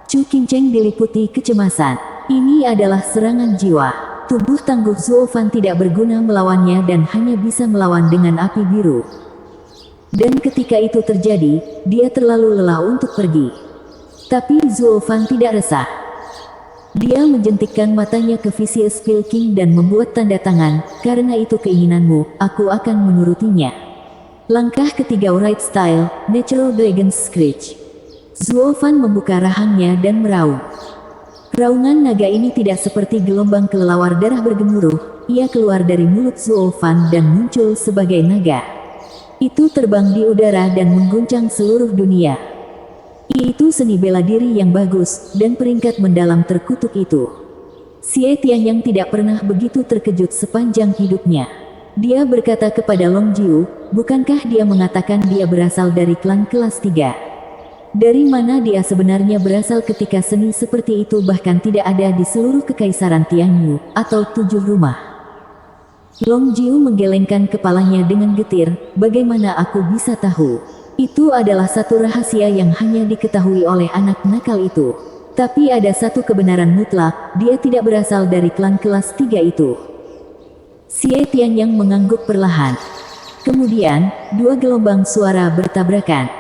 Chu Qingcheng diliputi kecemasan. Ini adalah serangan jiwa. Tubuh tangguh Zuo Fan tidak berguna melawannya dan hanya bisa melawan dengan api biru. Dan ketika itu terjadi, dia terlalu lelah untuk pergi. Tapi Zuo Fan tidak resah. Dia menjentikkan matanya ke Vicious Pilking dan membuat tanda tangan, "Karena itu keinginanmu, aku akan menurutinya." Langkah ketiga Right Style, Natural Dragon Screech. Zuo Fan membuka rahangnya dan meraung. Raungan naga ini tidak seperti gelombang kelelawar darah bergemuruh, ia keluar dari mulut Zuo Fan dan muncul sebagai naga. Itu terbang di udara dan mengguncang seluruh dunia. Itu seni bela diri yang bagus, dan peringkat mendalam terkutuk itu. Xie Tianyang tidak pernah begitu terkejut sepanjang hidupnya. Dia berkata kepada Long Jiu, "Bukankah dia mengatakan dia berasal dari klan kelas 3? Dari mana dia sebenarnya berasal ketika seni seperti itu bahkan tidak ada di seluruh kekaisaran Tianyu, atau 7 rumah?" Long Jiu menggelengkan kepalanya dengan getir, "Bagaimana aku bisa tahu? Itu adalah satu rahasia yang hanya diketahui oleh anak nakal itu. Tapi ada satu kebenaran mutlak, dia tidak berasal dari klan kelas 3 itu." Xie Tianyang mengangguk perlahan. Kemudian, 2 gelombang suara bertabrakan.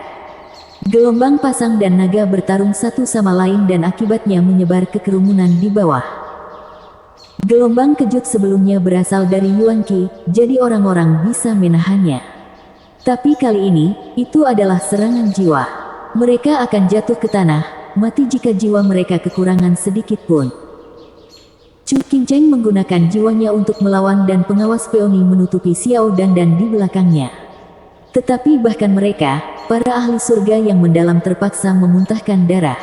Gelombang pasang dan naga bertarung satu sama lain dan akibatnya menyebar ke kerumunan di bawah. Gelombang kejut sebelumnya berasal dari Yuan Qi, jadi orang-orang bisa menahannya. Tapi kali ini, itu adalah serangan jiwa. Mereka akan jatuh ke tanah, mati jika jiwa mereka kekurangan sedikit pun. Chu Qingcheng menggunakan jiwanya untuk melawan dan pengawas Peony menutupi Xiao Dan di belakangnya. Tetapi bahkan mereka, para ahli surga yang mendalam terpaksa memuntahkan darah.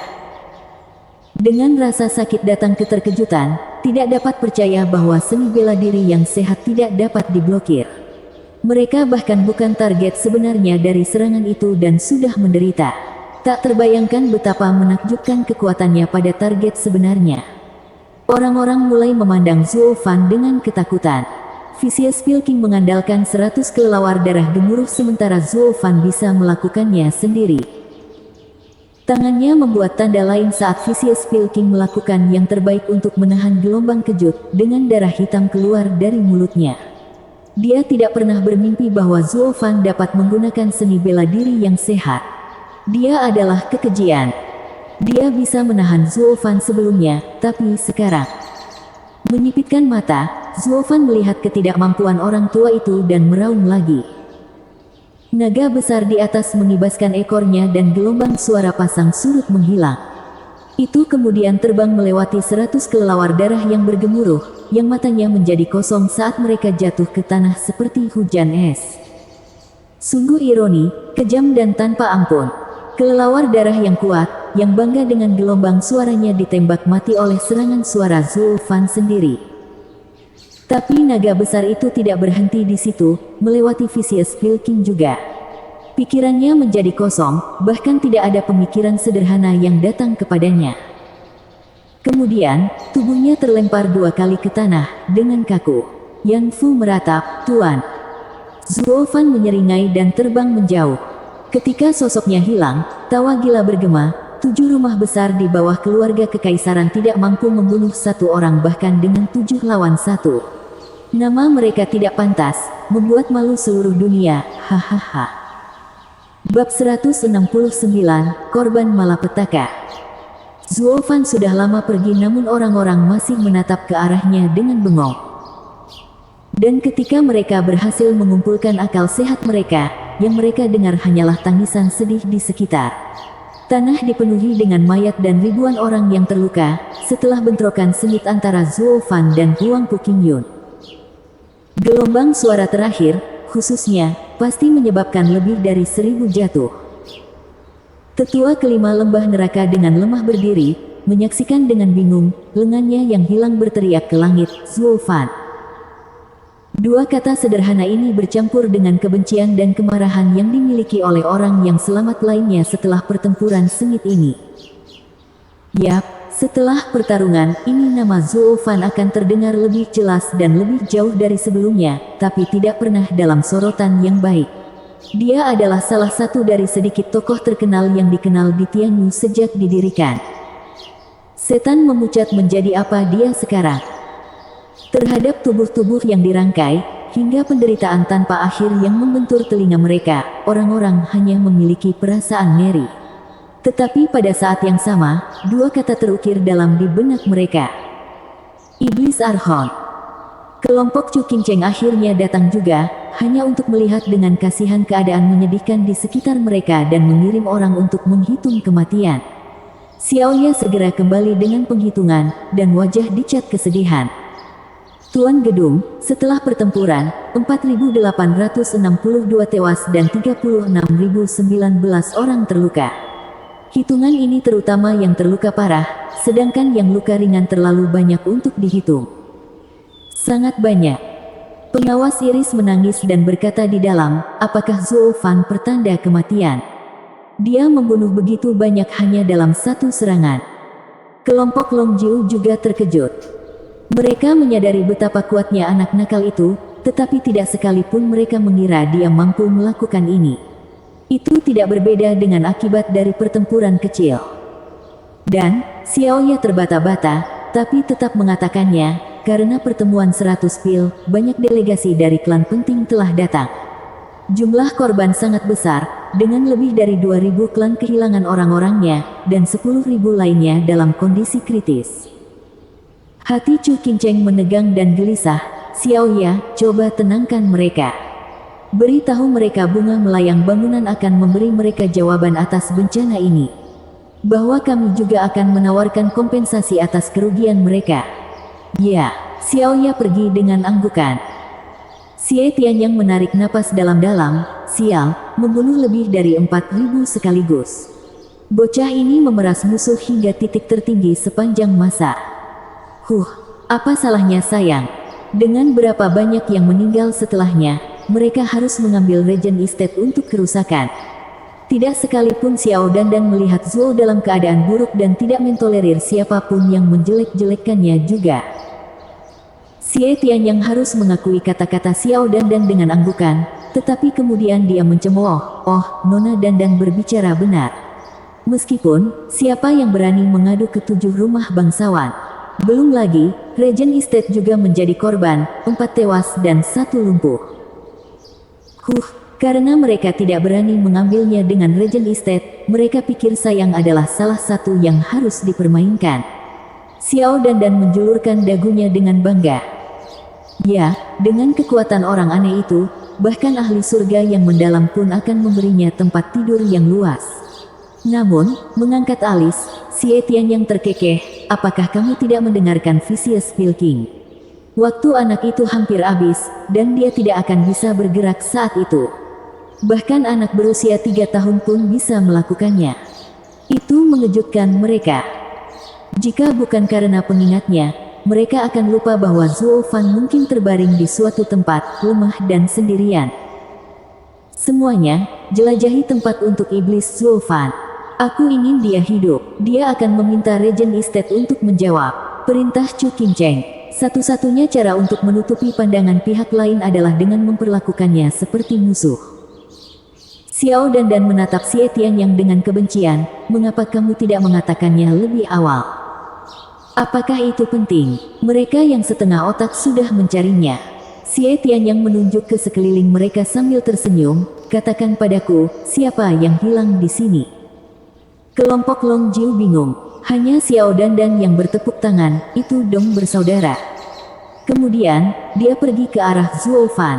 Dengan rasa sakit datang keterkejutan, tidak dapat percaya bahwa seni bela diri yang sehat tidak dapat diblokir. Mereka bahkan bukan target sebenarnya dari serangan itu dan sudah menderita. Tak terbayangkan betapa menakjubkan kekuatannya pada target sebenarnya. Orang-orang mulai memandang Zuo Fan dengan ketakutan. Vicious Pilking mengandalkan 100 kelelawar darah gemuruh sementara Zuo Fan bisa melakukannya sendiri. Tangannya membuat tanda lain saat Vicious Pilking melakukan yang terbaik untuk menahan gelombang kejut dengan darah hitam keluar dari mulutnya. Dia tidak pernah bermimpi bahwa Zuo Fan dapat menggunakan seni bela diri yang sehat. Dia adalah kekejian. Dia bisa menahan Zuo Fan sebelumnya, tapi sekarang. Menyipitkan mata, Zuofan melihat ketidakmampuan orang tua itu dan meraung lagi. Naga besar di atas mengibaskan ekornya dan gelombang suara pasang surut menghilang. Itu kemudian terbang melewati 100 kelelawar darah yang bergemuruh, yang matanya menjadi kosong saat mereka jatuh ke tanah seperti hujan es. Sungguh ironi, kejam dan tanpa ampun. Kelelawar darah yang kuat, yang bangga dengan gelombang suaranya ditembak mati oleh serangan suara Zuofan sendiri. Tapi naga besar itu tidak berhenti di situ, melewati Vicious Vilking juga. Pikirannya menjadi kosong, bahkan tidak ada pemikiran sederhana yang datang kepadanya. Kemudian, tubuhnya terlempar 2 kali ke tanah, dengan kaku. Yan Fu meratap, "Tuan." Zuofan menyeringai dan terbang menjauh. Ketika sosoknya hilang, tawa gila bergema, 7 rumah besar di bawah keluarga kekaisaran tidak mampu membunuh 1 orang bahkan dengan 7 lawan 1. Nama mereka tidak pantas, membuat malu seluruh dunia, hahaha. Bab 169, Korban Malapetaka. Zuofan sudah lama pergi namun orang-orang masih menatap ke arahnya dengan bengong. Dan ketika mereka berhasil mengumpulkan akal sehat mereka, yang mereka dengar hanyalah tangisan sedih di sekitar. Tanah dipenuhi dengan mayat dan ribuan orang yang terluka, setelah bentrokan sengit antara Zuofan dan Huang Puqingyun. Gelombang suara terakhir, khususnya, pasti menyebabkan lebih dari 1000 jatuh. Tetua kelima lembah neraka dengan lemah berdiri, menyaksikan dengan bingung, lengannya yang hilang berteriak ke langit, "Zuofan!" 2 kata sederhana ini bercampur dengan kebencian dan kemarahan yang dimiliki oleh orang yang selamat lainnya setelah pertempuran sengit ini. Yap, setelah pertarungan ini nama Zuofan akan terdengar lebih jelas dan lebih jauh dari sebelumnya, tapi tidak pernah dalam sorotan yang baik. Dia adalah salah satu dari sedikit tokoh terkenal yang dikenal di Tianyu sejak didirikan. Setan memucat menjadi apa dia sekarang. Terhadap tubuh-tubuh yang dirangkai, hingga penderitaan tanpa akhir yang membentur telinga mereka, orang-orang hanya memiliki perasaan ngeri. Tetapi pada saat yang sama, 2 kata terukir dalam di benak mereka. Iblis Arhon. Kelompok Chu Qingcheng akhirnya datang juga, hanya untuk melihat dengan kasihan keadaan menyedihkan di sekitar mereka dan mengirim orang untuk menghitung kematian. Xiaoya segera kembali dengan penghitungan, dan wajah dicat kesedihan. Tuan Gedung, setelah pertempuran, 4.862 tewas dan 36.019 orang terluka. Hitungan ini terutama yang terluka parah, sedangkan yang luka ringan terlalu banyak untuk dihitung. Sangat banyak. Pengawas Iris menangis dan berkata di dalam, apakah Zuofan pertanda kematian? Dia membunuh begitu banyak hanya dalam 1 serangan. Kelompok Longjiu juga terkejut. Mereka menyadari betapa kuatnya anak nakal itu, tetapi tidak sekalipun mereka mengira dia mampu melakukan ini. Itu tidak berbeda dengan akibat dari pertempuran kecil. Dan, Xiaoya terbata-bata, tapi tetap mengatakannya, karena pertemuan 100 pil, banyak delegasi dari klan penting telah datang. Jumlah korban sangat besar, dengan lebih dari 2.000 klan kehilangan orang-orangnya, dan 10.000 lainnya dalam kondisi kritis. Hati Chu Qingcheng menegang dan gelisah. Xiaoya, coba tenangkan mereka. Beritahu mereka bunga melayang bangunan akan memberi mereka jawaban atas bencana ini. Bahwa kami juga akan menawarkan kompensasi atas kerugian mereka. Ya, Xiaoya pergi dengan anggukan. Xie Tianyang menarik napas dalam-dalam, sial, membunuh lebih dari 4.000 sekaligus. Bocah ini memeras musuh hingga titik tertinggi sepanjang masa. Apa salahnya sayang? Dengan berapa banyak yang meninggal setelahnya, mereka harus mengambil Regent Estate untuk kerusakan. Tidak sekalipun Xiao Dandan melihat Zuo dalam keadaan buruk dan tidak mentolerir siapapun yang menjelek-jelekkannya juga. Xie Tianyang harus mengakui kata-kata Xiao Dandan dengan anggukan, tetapi kemudian dia mencemooh, "Oh, Nona Dandan berbicara benar." Meskipun, siapa yang berani mengadu ke 7 rumah bangsawan? Belum lagi, Regent Estate juga menjadi korban, 4 tewas dan 1 lumpuh. Karena mereka tidak berani mengambilnya dengan Regent Estate, mereka pikir sayang adalah salah satu yang harus dipermainkan. Xiao Dandan menjulurkan dagunya dengan bangga. Ya, dengan kekuatan orang aneh itu, bahkan ahli surga yang mendalam pun akan memberinya tempat tidur yang luas. Namun, mengangkat alis, si Etienne yang terkekeh, apakah kamu tidak mendengarkan Vicious Pilking? Waktu anak itu hampir habis, dan dia tidak akan bisa bergerak saat itu. Bahkan anak berusia 3 tahun pun bisa melakukannya. Itu mengejutkan mereka. Jika bukan karena pengingatnya, mereka akan lupa bahwa Zuo Fan mungkin terbaring di suatu tempat, lemah dan sendirian. Semuanya, jelajahi tempat untuk iblis Zuo Fan. Aku ingin dia hidup. Dia akan meminta Regent Estate untuk menjawab. Perintah Chu Qingcheng. Satu-satunya cara untuk menutupi pandangan pihak lain adalah dengan memperlakukannya seperti musuh. Xiao Dan menatap si Etienne yang dengan kebencian, mengapa kamu tidak mengatakannya lebih awal? Apakah itu penting? Mereka yang setengah otak sudah mencarinya. Si Etienne yang menunjuk ke sekeliling mereka sambil tersenyum, katakan padaku, siapa yang hilang di sini? Kelompok Long Jiu bingung. Hanya Xiao Dan yang bertepuk tangan, itu dong bersaudara. Kemudian, dia pergi ke arah Zuo Fan.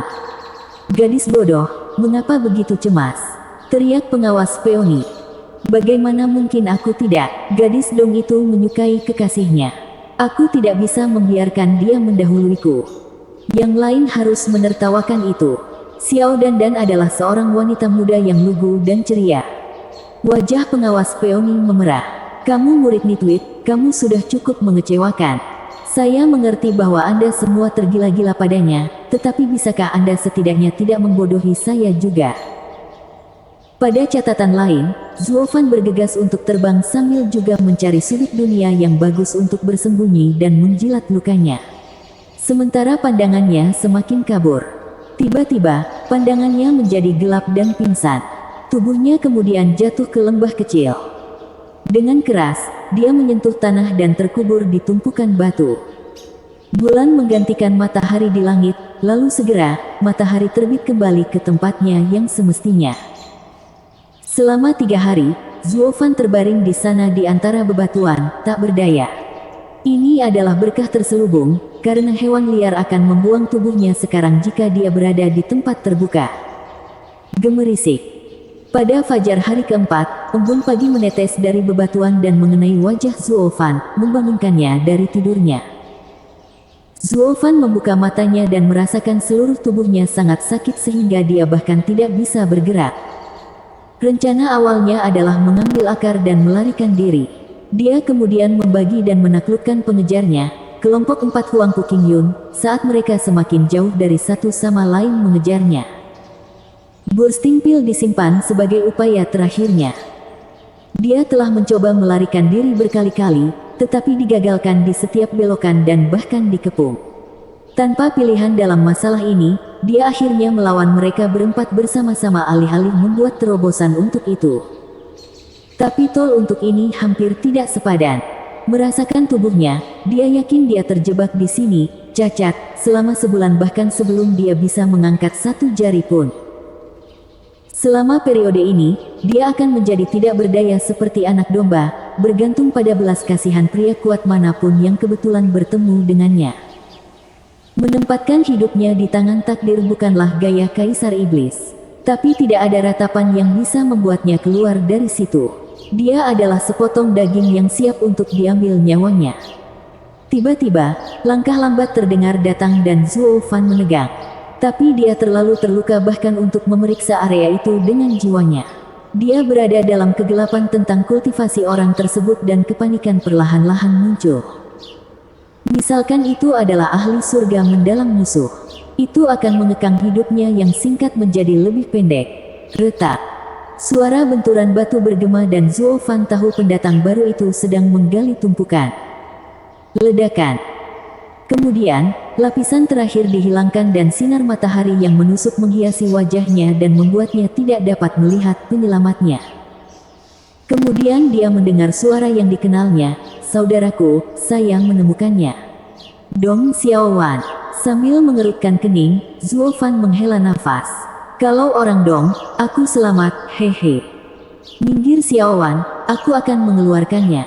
Gadis bodoh, mengapa begitu cemas? Teriak pengawas Peony. Bagaimana mungkin aku tidak? Gadis dong itu menyukai kekasihnya. Aku tidak bisa membiarkan dia mendahuluiku. Yang lain harus menertawakan itu. Xiao Dan adalah seorang wanita muda yang lugu dan ceria. Wajah pengawas Peony memerah. Kamu murid nitwit, kamu sudah cukup mengecewakan. Saya mengerti bahwa Anda semua tergila-gila padanya, tetapi bisakah Anda setidaknya tidak membodohi saya juga? Pada catatan lain, Zuo Fan bergegas untuk terbang sambil juga mencari sudut dunia yang bagus untuk bersembunyi dan menjilat lukanya. Sementara pandangannya semakin kabur. Tiba-tiba, pandangannya menjadi gelap dan pingsan. Tubuhnya kemudian jatuh ke lembah kecil. Dengan keras, dia menyentuh tanah dan terkubur di tumpukan batu. Bulan menggantikan matahari di langit, lalu segera, matahari terbit kembali ke tempatnya yang semestinya. Selama 3 hari, Zuo Fan terbaring di sana di antara bebatuan, tak berdaya. Ini adalah berkah terselubung, karena hewan liar akan membuang tubuhnya sekarang jika dia berada di tempat terbuka. Gemerisik. Pada fajar hari keempat, embun pagi menetes dari bebatuan dan mengenai wajah Zuo Fan, membangunkannya dari tidurnya. Zuo Fan membuka matanya dan merasakan seluruh tubuhnya sangat sakit sehingga dia bahkan tidak bisa bergerak. Rencana awalnya adalah mengambil akar dan melarikan diri. Dia kemudian membagi dan menaklukkan pengejarnya, kelompok 4 Huangpu Qingyun, saat mereka semakin jauh dari satu sama lain mengejarnya. Bursting Pil disimpan sebagai upaya terakhirnya. Dia telah mencoba melarikan diri berkali-kali, tetapi digagalkan di setiap belokan dan bahkan dikepung. Tanpa pilihan dalam masalah ini, dia akhirnya melawan mereka berempat bersama-sama alih-alih membuat terobosan untuk itu. Tapi tol untuk ini hampir tidak sepadan. Merasakan tubuhnya, dia yakin dia terjebak di sini, cacat, selama sebulan bahkan sebelum dia bisa mengangkat satu jari pun. Selama periode ini, dia akan menjadi tidak berdaya seperti anak domba, bergantung pada belas kasihan pria kuat manapun yang kebetulan bertemu dengannya. Menempatkan hidupnya di tangan takdir bukanlah gaya kaisar iblis. Tapi tidak ada ratapan yang bisa membuatnya keluar dari situ. Dia adalah sepotong daging yang siap untuk diambil nyawanya. Tiba-tiba, langkah lambat terdengar datang dan Zuo Fan menegang. Tapi dia terlalu terluka bahkan untuk memeriksa area itu dengan jiwanya. Dia berada dalam kegelapan tentang kultivasi orang tersebut dan kepanikan perlahan-lahan muncul. Misalkan itu adalah ahli surga mendalam musuh. Itu akan mengekang hidupnya yang singkat menjadi lebih pendek. Retak. Suara benturan batu bergema dan Zuo Fan tahu pendatang baru itu sedang menggali tumpukan. Ledakan. Kemudian, lapisan terakhir dihilangkan dan sinar matahari yang menusuk menghiasi wajahnya dan membuatnya tidak dapat melihat penyelamatnya. Kemudian dia mendengar suara yang dikenalnya, "Saudaraku, saya menemukannya." Dong Xiaowan. Sambil mengerutkan kening, Zuo Fan menghela nafas. "Kalau orang Dong, aku selamat, hehe. Minggir Xiaowan, aku akan mengeluarkannya."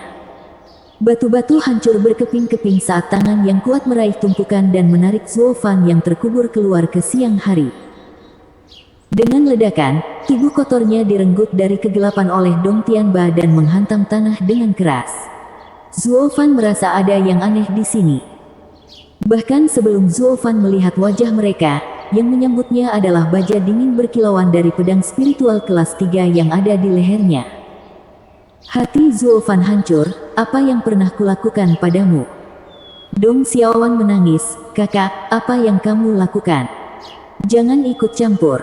Batu-batu hancur berkeping-keping saat tangan yang kuat meraih tumpukan dan menarik Zuo Fan yang terkubur keluar ke siang hari. Dengan ledakan, tubuh kotornya direnggut dari kegelapan oleh Dong Tianba dan menghantam tanah dengan keras. Zuo Fan merasa ada yang aneh di sini. Bahkan sebelum Zuo Fan melihat wajah mereka, yang menyambutnya adalah baja dingin berkilauan dari pedang spiritual kelas 3 yang ada di lehernya. Hati Zuo Fan hancur, apa yang pernah kulakukan padamu? Dong Xiaowan menangis, kakak, apa yang kamu lakukan? Jangan ikut campur.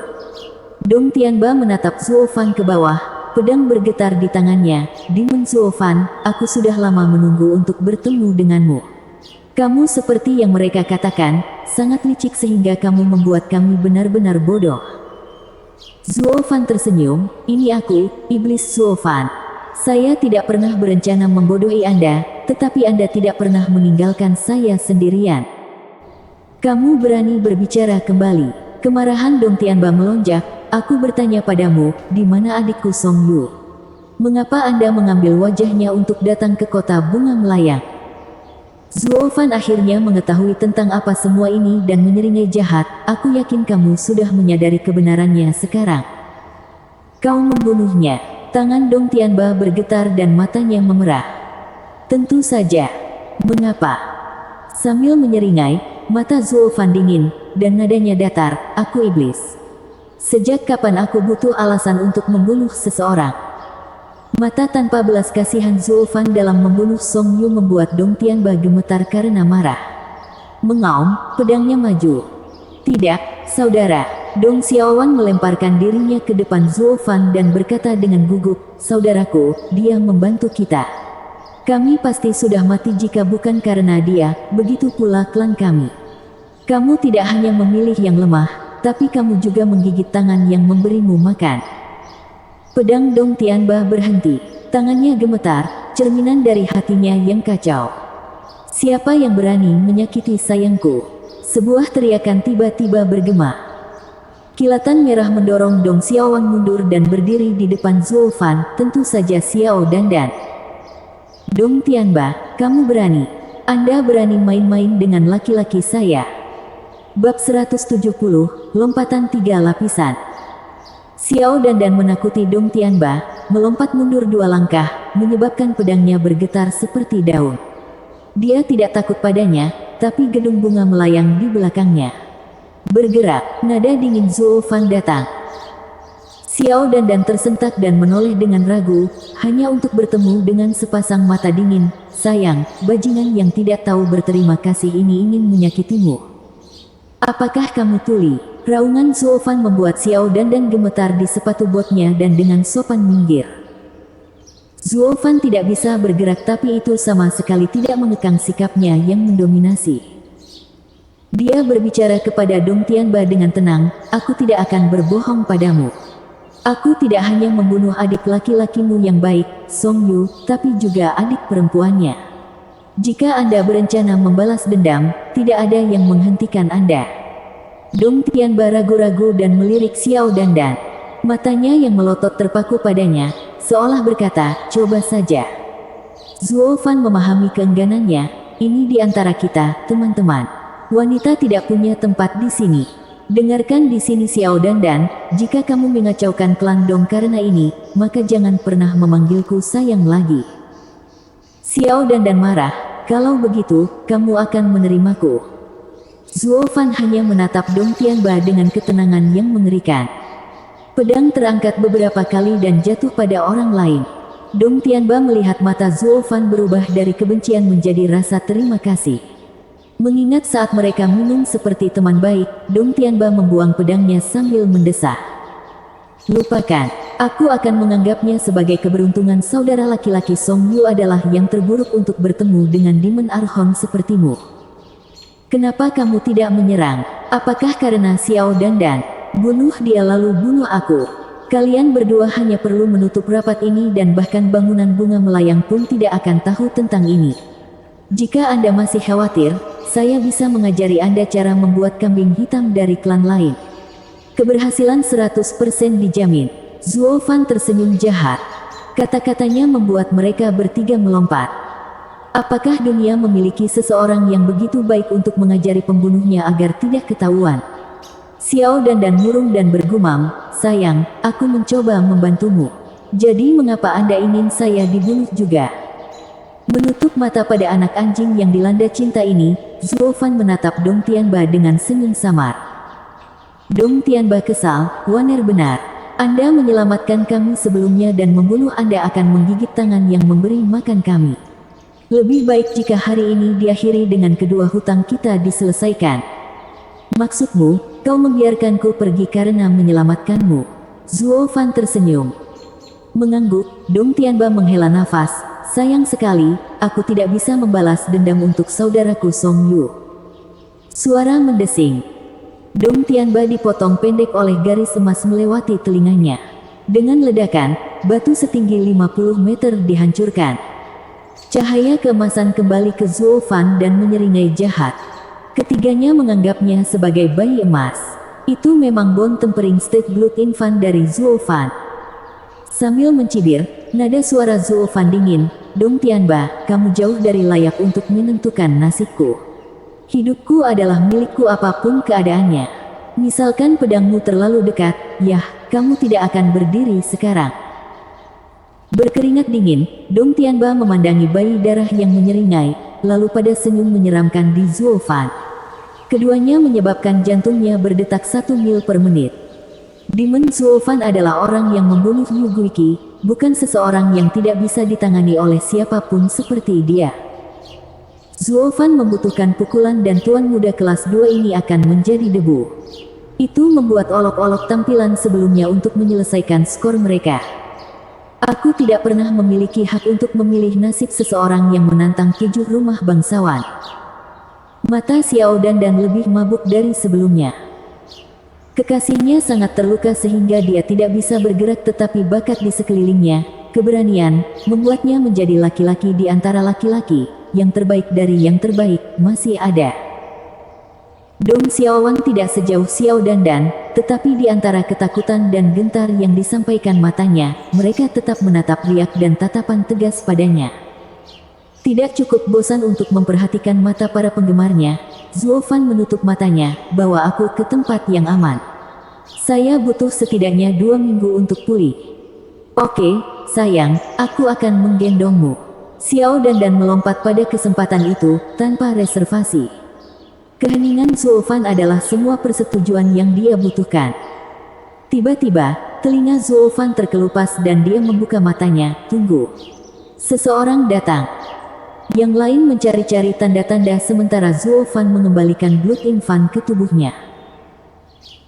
Dong Tianba menatap Zuo Fan ke bawah, pedang bergetar di tangannya. Demon Zuo Fan, aku sudah lama menunggu untuk bertemu denganmu. Kamu seperti yang mereka katakan, sangat licik sehingga kamu membuat kami benar-benar bodoh. Zuo Fan tersenyum, ini aku, Iblis Zuo Fan. Saya tidak pernah berencana membodohi Anda, tetapi Anda tidak pernah meninggalkan saya sendirian. Kamu berani berbicara kembali. Kemarahan Dong Tianba melonjak. Aku bertanya padamu, di mana adikku Song Yu? Mengapa Anda mengambil wajahnya untuk datang ke kota bunga melayang? Zuo Fan akhirnya mengetahui tentang apa semua ini dan menyeringai jahat. Aku yakin kamu sudah menyadari kebenarannya sekarang. Kau membunuhnya. Tangan Dong Tianba bergetar dan matanya memerah. Tentu saja. Mengapa? Sambil menyeringai, mata Zuo Fan dingin, dan nadanya datar, aku iblis. Sejak kapan aku butuh alasan untuk membunuh seseorang? Mata tanpa belas kasihan Zuo Fan dalam membunuh Song Yu membuat Dong Tianba gemetar karena marah. Mengaum, pedangnya maju. Tidak, saudara. Dong Xiaowan melemparkan dirinya ke depan Zuo Fan dan berkata dengan gugup, saudaraku, dia membantu kita. Kami pasti sudah mati jika bukan karena dia, begitu pula klan kami. Kamu tidak hanya memilih yang lemah, tapi kamu juga menggigit tangan yang memberimu makan. Pedang Dong Tianba berhenti, tangannya gemetar, cerminan dari hatinya yang kacau. Siapa yang berani menyakiti sayangku? Sebuah teriakan tiba-tiba bergema. Kilatan merah mendorong Dong Xiaowan mundur dan berdiri di depan Zuo Fan, tentu saja Xiao Dandan. Dong Tianba, kamu berani. Anda berani main-main dengan laki-laki saya. Bab 170, Lompatan 3 Lapisan. Xiao Dandan menakuti Dong Tianba, melompat mundur 2 langkah, menyebabkan pedangnya bergetar seperti daun. Dia tidak takut padanya, tapi gedung bunga melayang di belakangnya. Bergerak, nada dingin Zuo Fan datang. Xiao Dandan tersentak dan menoleh dengan ragu, hanya untuk bertemu dengan sepasang mata dingin. Sayang, bajingan yang tidak tahu berterima kasih ini ingin menyakitimu. Apakah kamu tuli? Raungan Zuo Fan membuat Xiao Dandan gemetar di sepatu botnya dan dengan sopan minggir. Zuo Fan tidak bisa bergerak tapi itu sama sekali tidak mengekang sikapnya yang mendominasi. Dia berbicara kepada Dong Tianba dengan tenang, aku tidak akan berbohong padamu. Aku tidak hanya membunuh adik laki-lakimu yang baik, Song Yu, tapi juga adik perempuannya. Jika Anda berencana membalas dendam, tidak ada yang menghentikan Anda. Dong Tianba ragu-ragu dan melirik Xiao Dandan. Matanya yang melotot terpaku padanya, seolah berkata, coba saja. Zuo Fan memahami keengganannya, ini di antara kita, teman-teman. Wanita tidak punya tempat di sini. Dengarkan di sini Xiao Dandan, jika kamu mengacaukan klan Dong karena ini, maka jangan pernah memanggilku sayang lagi. Xiao Dandan marah, kalau begitu, kamu akan menerimaku. Zuo Fan hanya menatap Dong Tianba dengan ketenangan yang mengerikan. Pedang terangkat beberapa kali dan jatuh pada orang lain. Dong Tianba melihat mata Zuo Fan berubah dari kebencian menjadi rasa terima kasih. Mengingat saat mereka minum seperti teman baik, Dong Tianba membuang pedangnya sambil mendesah. Lupakan, aku akan menganggapnya sebagai keberuntungan saudara laki-laki Song Yu adalah yang terburuk untuk bertemu dengan Demon Archon sepertimu. Kenapa kamu tidak menyerang? Apakah karena Xiao Dandan? Bunuh dia lalu bunuh aku. Kalian berdua hanya perlu menutup rapat ini dan bahkan bangunan bunga melayang pun tidak akan tahu tentang ini. Jika Anda masih khawatir, saya bisa mengajari Anda cara membuat kambing hitam dari klan lain. Keberhasilan 100% dijamin. Zuo Fan tersenyum jahat. Kata-katanya membuat mereka bertiga melompat. Apakah dunia memiliki seseorang yang begitu baik untuk mengajari pembunuhnya agar tidak ketahuan? Xiao Dan murung dan bergumam, sayang, aku mencoba membantumu. Jadi mengapa Anda ingin saya dibunuh juga? Menutup mata pada anak anjing yang dilanda cinta ini, Zuo Fan menatap Dong Tianba dengan senyum samar. Dong Tianba kesal, Waner benar. Anda menyelamatkan kami sebelumnya dan membunuh Anda akan menggigit tangan yang memberi makan kami. Lebih baik jika hari ini diakhiri dengan kedua hutang kita diselesaikan. Maksudmu, kau membiarkanku pergi karena menyelamatkanmu? Zuo Fan tersenyum. Mengangguk, Dong Tianba menghela nafas. Sayang sekali, aku tidak bisa membalas dendam untuk saudaraku Song Yu. Suara mendesing. Dong Tianba dipotong pendek oleh garis emas melewati telinganya. Dengan ledakan, batu setinggi 50 meter dihancurkan. Cahaya keemasan kembali ke Zuo Fan dan menyeringai jahat. Ketiganya menganggapnya sebagai bayi emas. Itu memang Bon Tempering State Blood Infant dari Zuo Fan. Sambil mencibir, nada suara Zuo Fan dingin, Dong Tianba, kamu jauh dari layak untuk menentukan nasibku. Hidupku adalah milikku apapun keadaannya. Misalkan pedangmu terlalu dekat, yah, kamu tidak akan berdiri sekarang. Berkeringat dingin, Dong Tianba memandangi bayi darah yang menyeringai, lalu pada senyum menyeramkan di Zuo Fan. Keduanya menyebabkan jantungnya berdetak 1 mil per menit. Demon Zuo Fan adalah orang yang membunuh Yu Guiqi, bukan seseorang yang tidak bisa ditangani oleh siapapun seperti dia. Zuo Fan membutuhkan pukulan dan tuan muda kelas 2 ini akan menjadi debu. Itu membuat olok-olok tampilan sebelumnya untuk menyelesaikan skor mereka. Aku tidak pernah memiliki hak untuk memilih nasib seseorang yang menantang 7 rumah bangsawan. Mata Xiao Dan lebih mabuk dari sebelumnya. Kekasihnya sangat terluka sehingga dia tidak bisa bergerak, tetapi bakat di sekelilingnya, keberanian, membuatnya menjadi laki-laki di antara laki-laki, yang terbaik dari yang terbaik, masih ada. Dong Xiaowang tidak sejauh Xiao Dan, tetapi di antara ketakutan dan gentar yang disampaikan matanya, mereka tetap menatap riak dan tatapan tegas padanya. Tidak cukup bosan untuk memperhatikan mata para penggemarnya, Zuo Fan menutup matanya, bawa aku ke tempat yang aman. Saya butuh setidaknya 2 minggu untuk pulih. Oke, sayang, aku akan menggendongmu. Xiao Dan melompat pada kesempatan itu, tanpa reservasi. Keheningan Zuo Fan adalah semua persetujuan yang dia butuhkan. Tiba-tiba, telinga Zuo Fan terkelupas dan dia membuka matanya, tunggu. Seseorang datang. Yang lain mencari-cari tanda-tanda sementara Zuo Fan mengembalikan Blood Infant ke tubuhnya.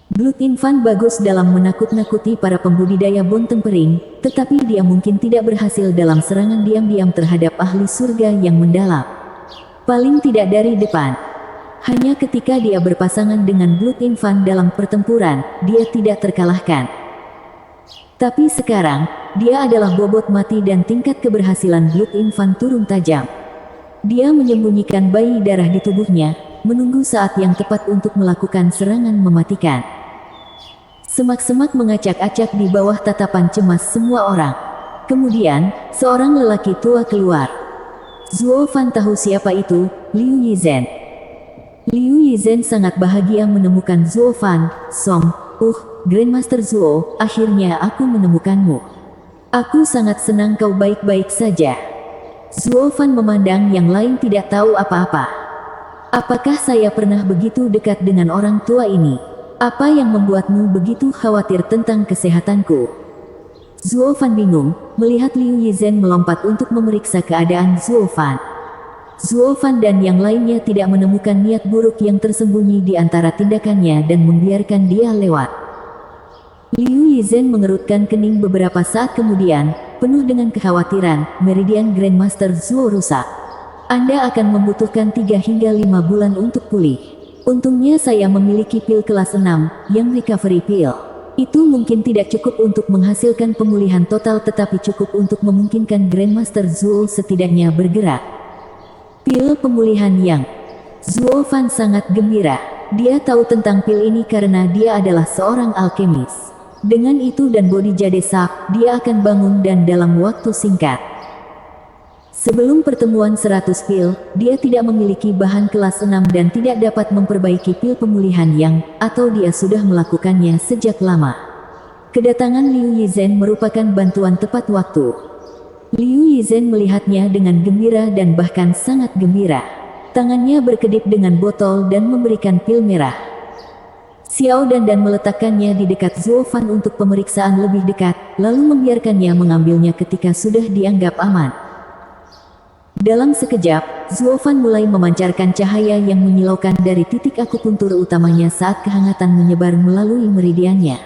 Blood Infant bagus dalam menakut-nakuti para pembudidaya Bon Tempering, tetapi dia mungkin tidak berhasil dalam serangan diam-diam terhadap ahli surga yang mendalam. Paling tidak dari depan. Hanya ketika dia berpasangan dengan Blood Infant dalam pertempuran, dia tidak terkalahkan. Tapi sekarang, dia adalah bobot mati dan tingkat keberhasilan Blood Infant turun tajam. Dia menyembunyikan bayi darah di tubuhnya, menunggu saat yang tepat untuk melakukan serangan mematikan. Semak-semak mengacak-acak di bawah tatapan cemas semua orang. Kemudian, seorang lelaki tua keluar. Zuo Fan tahu siapa itu, Liu Yizhen. Liu Yizhen sangat bahagia menemukan Zuo Fan. Song, Grandmaster Zuo, akhirnya aku menemukanmu. Aku sangat senang kau baik-baik saja. Zuo Fan memandang yang lain tidak tahu apa-apa. Apakah saya pernah begitu dekat dengan orang tua ini? Apa yang membuatmu begitu khawatir tentang kesehatanku? Zuo Fan bingung, melihat Liu Yizhen melompat untuk memeriksa keadaan Zuo Fan. Zuo Fan dan yang lainnya tidak menemukan niat buruk yang tersembunyi di antara tindakannya dan membiarkan dia lewat. Liu Yizhen mengerutkan kening beberapa saat kemudian, penuh dengan kekhawatiran, Meridian Grandmaster Zuo rusak. Anda akan membutuhkan 3 hingga 5 bulan untuk pulih. Untungnya saya memiliki pil kelas 6, yang recovery pill. Itu mungkin tidak cukup untuk menghasilkan pemulihan total tetapi cukup untuk memungkinkan Grandmaster Zuo setidaknya bergerak. Pil pemulihan yang Zuo Fan sangat gembira. Dia tahu tentang pil ini karena dia adalah seorang alkemis. Dengan itu dan body jade sak, dia akan bangun dan dalam waktu singkat. Sebelum pertemuan 100 pil, dia tidak memiliki bahan kelas 6 dan tidak dapat memperbaiki pil pemulihan atau dia sudah melakukannya sejak lama. Kedatangan Liu Yizhen merupakan bantuan tepat waktu. Liu Yizhen melihatnya dengan gembira dan bahkan sangat gembira. Tangannya berkedip dengan botol dan memberikan pil merah. Xiao Dan meletakkannya di dekat Zhuo Fan untuk pemeriksaan lebih dekat, lalu membiarkannya mengambilnya ketika sudah dianggap aman. Dalam sekejap, Zhuo Fan mulai memancarkan cahaya yang menyilaukan dari titik akupuntur utamanya saat kehangatan menyebar melalui meridiannya.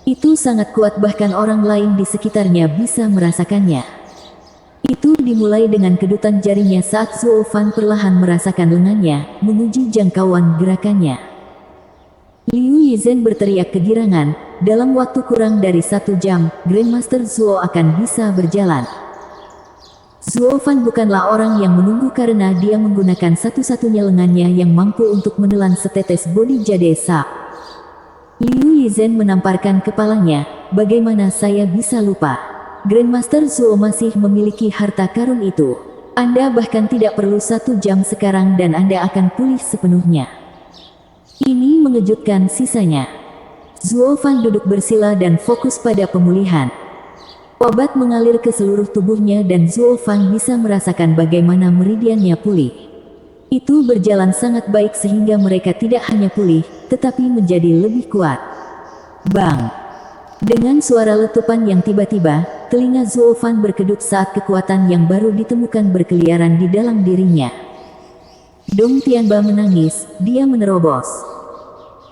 Itu sangat kuat, bahkan orang lain di sekitarnya bisa merasakannya. Itu dimulai dengan kedutan jarinya saat Zhuo Fan perlahan merasakan lengannya, menguji jangkauan gerakannya. Liu Yizhen berteriak kegirangan, dalam waktu kurang dari 1 jam, Grandmaster Zhuo akan bisa berjalan. Zhuo Fan bukanlah orang yang menunggu karena dia menggunakan satu-satunya lengannya yang mampu untuk menelan setetes bodi jade sap. Liu Yizhen menamparkan kepalanya, bagaimana saya bisa lupa? Grandmaster Zhuo masih memiliki harta karun itu. Anda bahkan tidak perlu 1 jam sekarang dan Anda akan pulih sepenuhnya. Ini mengejutkan sisanya. Zhuo Fan duduk bersila dan fokus pada pemulihan. Obat mengalir ke seluruh tubuhnya dan Zhuo Fan bisa merasakan bagaimana meridiannya pulih. Itu berjalan sangat baik sehingga mereka tidak hanya pulih, tetapi menjadi lebih kuat. Bang! Dengan suara letupan yang tiba-tiba, telinga Zhuo Fan berkedut saat kekuatan yang baru ditemukan berkeliaran di dalam dirinya. Dong Tianba menangis, dia menerobos.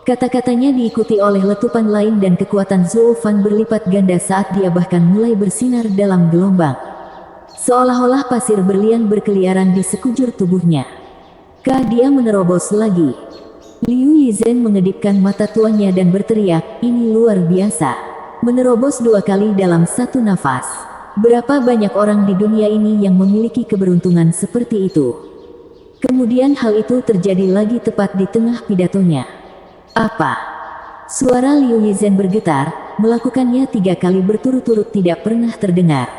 Kata-katanya diikuti oleh letupan lain dan kekuatan Zhuo Fan berlipat ganda saat dia bahkan mulai bersinar dalam gelombang. Seolah-olah pasir berlian berkeliaran di sekujur tubuhnya. Dia menerobos lagi. Liu Yizhen mengedipkan mata tuannya dan berteriak, ini luar biasa. Menerobos 2 kali dalam 1 nafas. Berapa banyak orang di dunia ini yang memiliki keberuntungan seperti itu? Kemudian hal itu terjadi lagi tepat di tengah pidatonya. Apa? Suara Liu Yizhen bergetar, melakukannya 3 kali berturut-turut tidak pernah terdengar.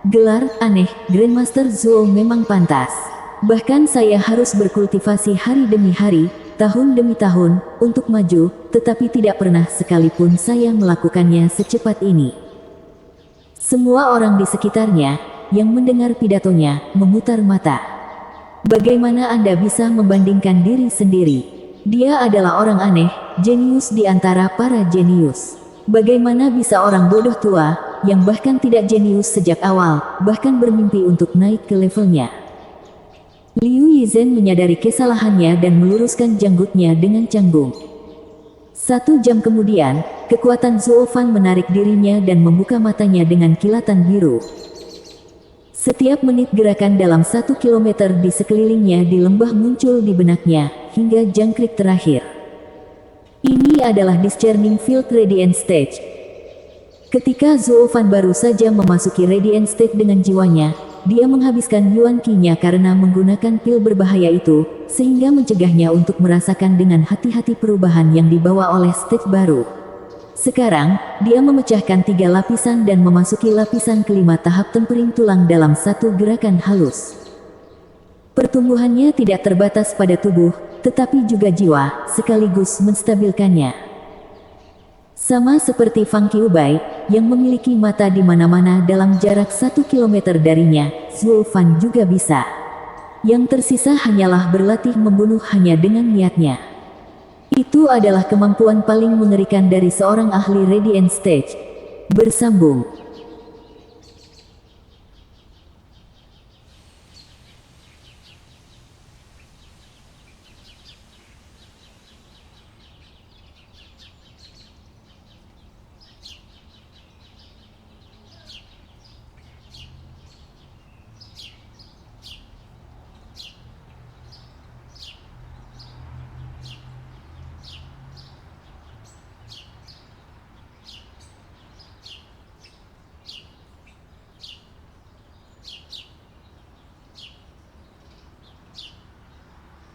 Gelar, aneh, Grandmaster Zhuo memang pantas. Bahkan saya harus berkultivasi hari demi hari, tahun demi tahun, untuk maju, tetapi tidak pernah sekalipun saya melakukannya secepat ini. Semua orang di sekitarnya, yang mendengar pidatonya, memutar mata. Bagaimana Anda bisa membandingkan diri sendiri? Dia adalah orang aneh, jenius di antara para jenius. Bagaimana bisa orang bodoh tua, yang bahkan tidak jenius sejak awal, bahkan bermimpi untuk naik ke levelnya? Liu Yizhen menyadari kesalahannya dan meluruskan janggutnya dengan canggung. 1 jam kemudian, kekuatan Zhuo Fan menarik dirinya dan membuka matanya dengan kilatan biru. Setiap menit gerakan dalam 1 kilometer di sekelilingnya di lembah muncul di benaknya, hingga jangkrik terakhir. Ini adalah Discerning Field Radiant Stage. Ketika Zhuo Fan baru saja memasuki Radiant Stage dengan jiwanya, dia menghabiskan Yuan Qi-nya karena menggunakan pil berbahaya itu, sehingga mencegahnya untuk merasakan dengan hati-hati perubahan yang dibawa oleh stage baru. Sekarang, dia memecahkan 3 lapisan dan memasuki lapisan kelima tahap tempering tulang dalam 1 gerakan halus. Pertumbuhannya tidak terbatas pada tubuh, tetapi juga jiwa, sekaligus menstabilkannya. Sama seperti Fang Qiubai, yang memiliki mata di mana-mana dalam jarak 1 kilometer darinya, Zhuo Fan juga bisa. Yang tersisa hanyalah berlatih membunuh hanya dengan niatnya. Itu adalah kemampuan paling mengerikan dari seorang ahli Radiant Stage. Bersambung.